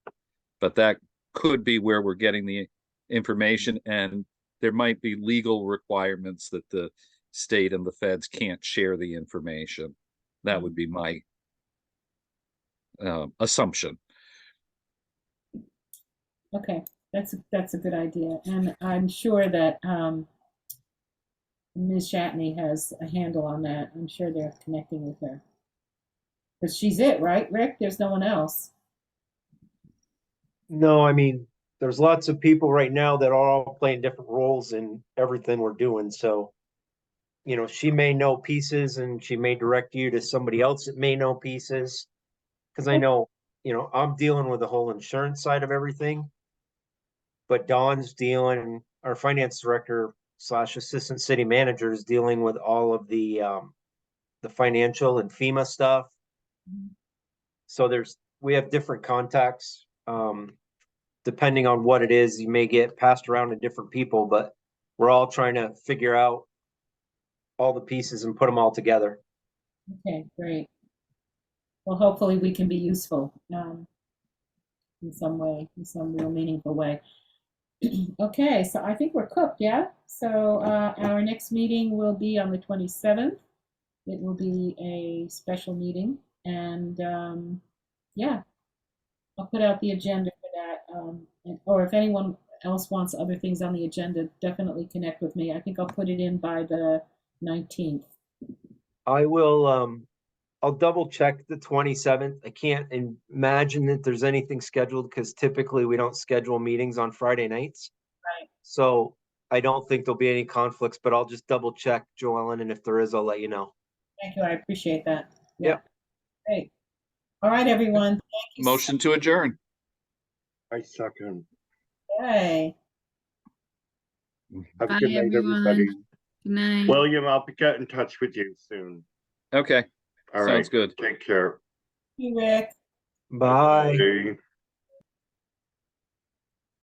But that could be where we're getting the information, and there might be legal requirements that the state and the feds can't share the information. That would be my assumption. Okay, that's a good idea, and I'm sure that Ms. Shatney has a handle on that. I'm sure they're connecting with her. Because she's it, right, Rick? There's no one else. No, I mean, there's lots of people right now that are all playing different roles in everything we're doing. So, you know, she may know pieces and she may direct you to somebody else that may know pieces. Cause I know, you know, I'm dealing with the whole insurance side of everything. But Dawn's dealing, our finance director / assistant city manager is dealing with all of the financial and FEMA stuff. So we have different contacts. Depending on what it is, you may get passed around to different people, but we're all trying to figure out all the pieces and put them all together. Okay, great. Well, hopefully we can be useful in some way, in some real meaningful way. Okay, so I think we're cooked, yeah? So our next meeting will be on the 27th. It will be a special meeting, and yeah, I'll put out the agenda for that. Or if anyone else wants other things on the agenda, definitely connect with me. I think I'll put it in by the 19th. I will, I'll double check the 27th. I can't imagine that there's anything scheduled because typically we don't schedule meetings on Friday nights. Right. So I don't think there'll be any conflicts, but I'll just double check, Joellen, and if there is, I'll let you know. Thank you, I appreciate that. Yep. Great. All right, everyone. Thank you. Motion to adjourn. I second. Okay. Have a Bye, good night, everyone. everybody. Good night. William, I'll get in touch with you soon. Okay, All sounds right, good. take care. Thank you, Rick. Bye. Bye.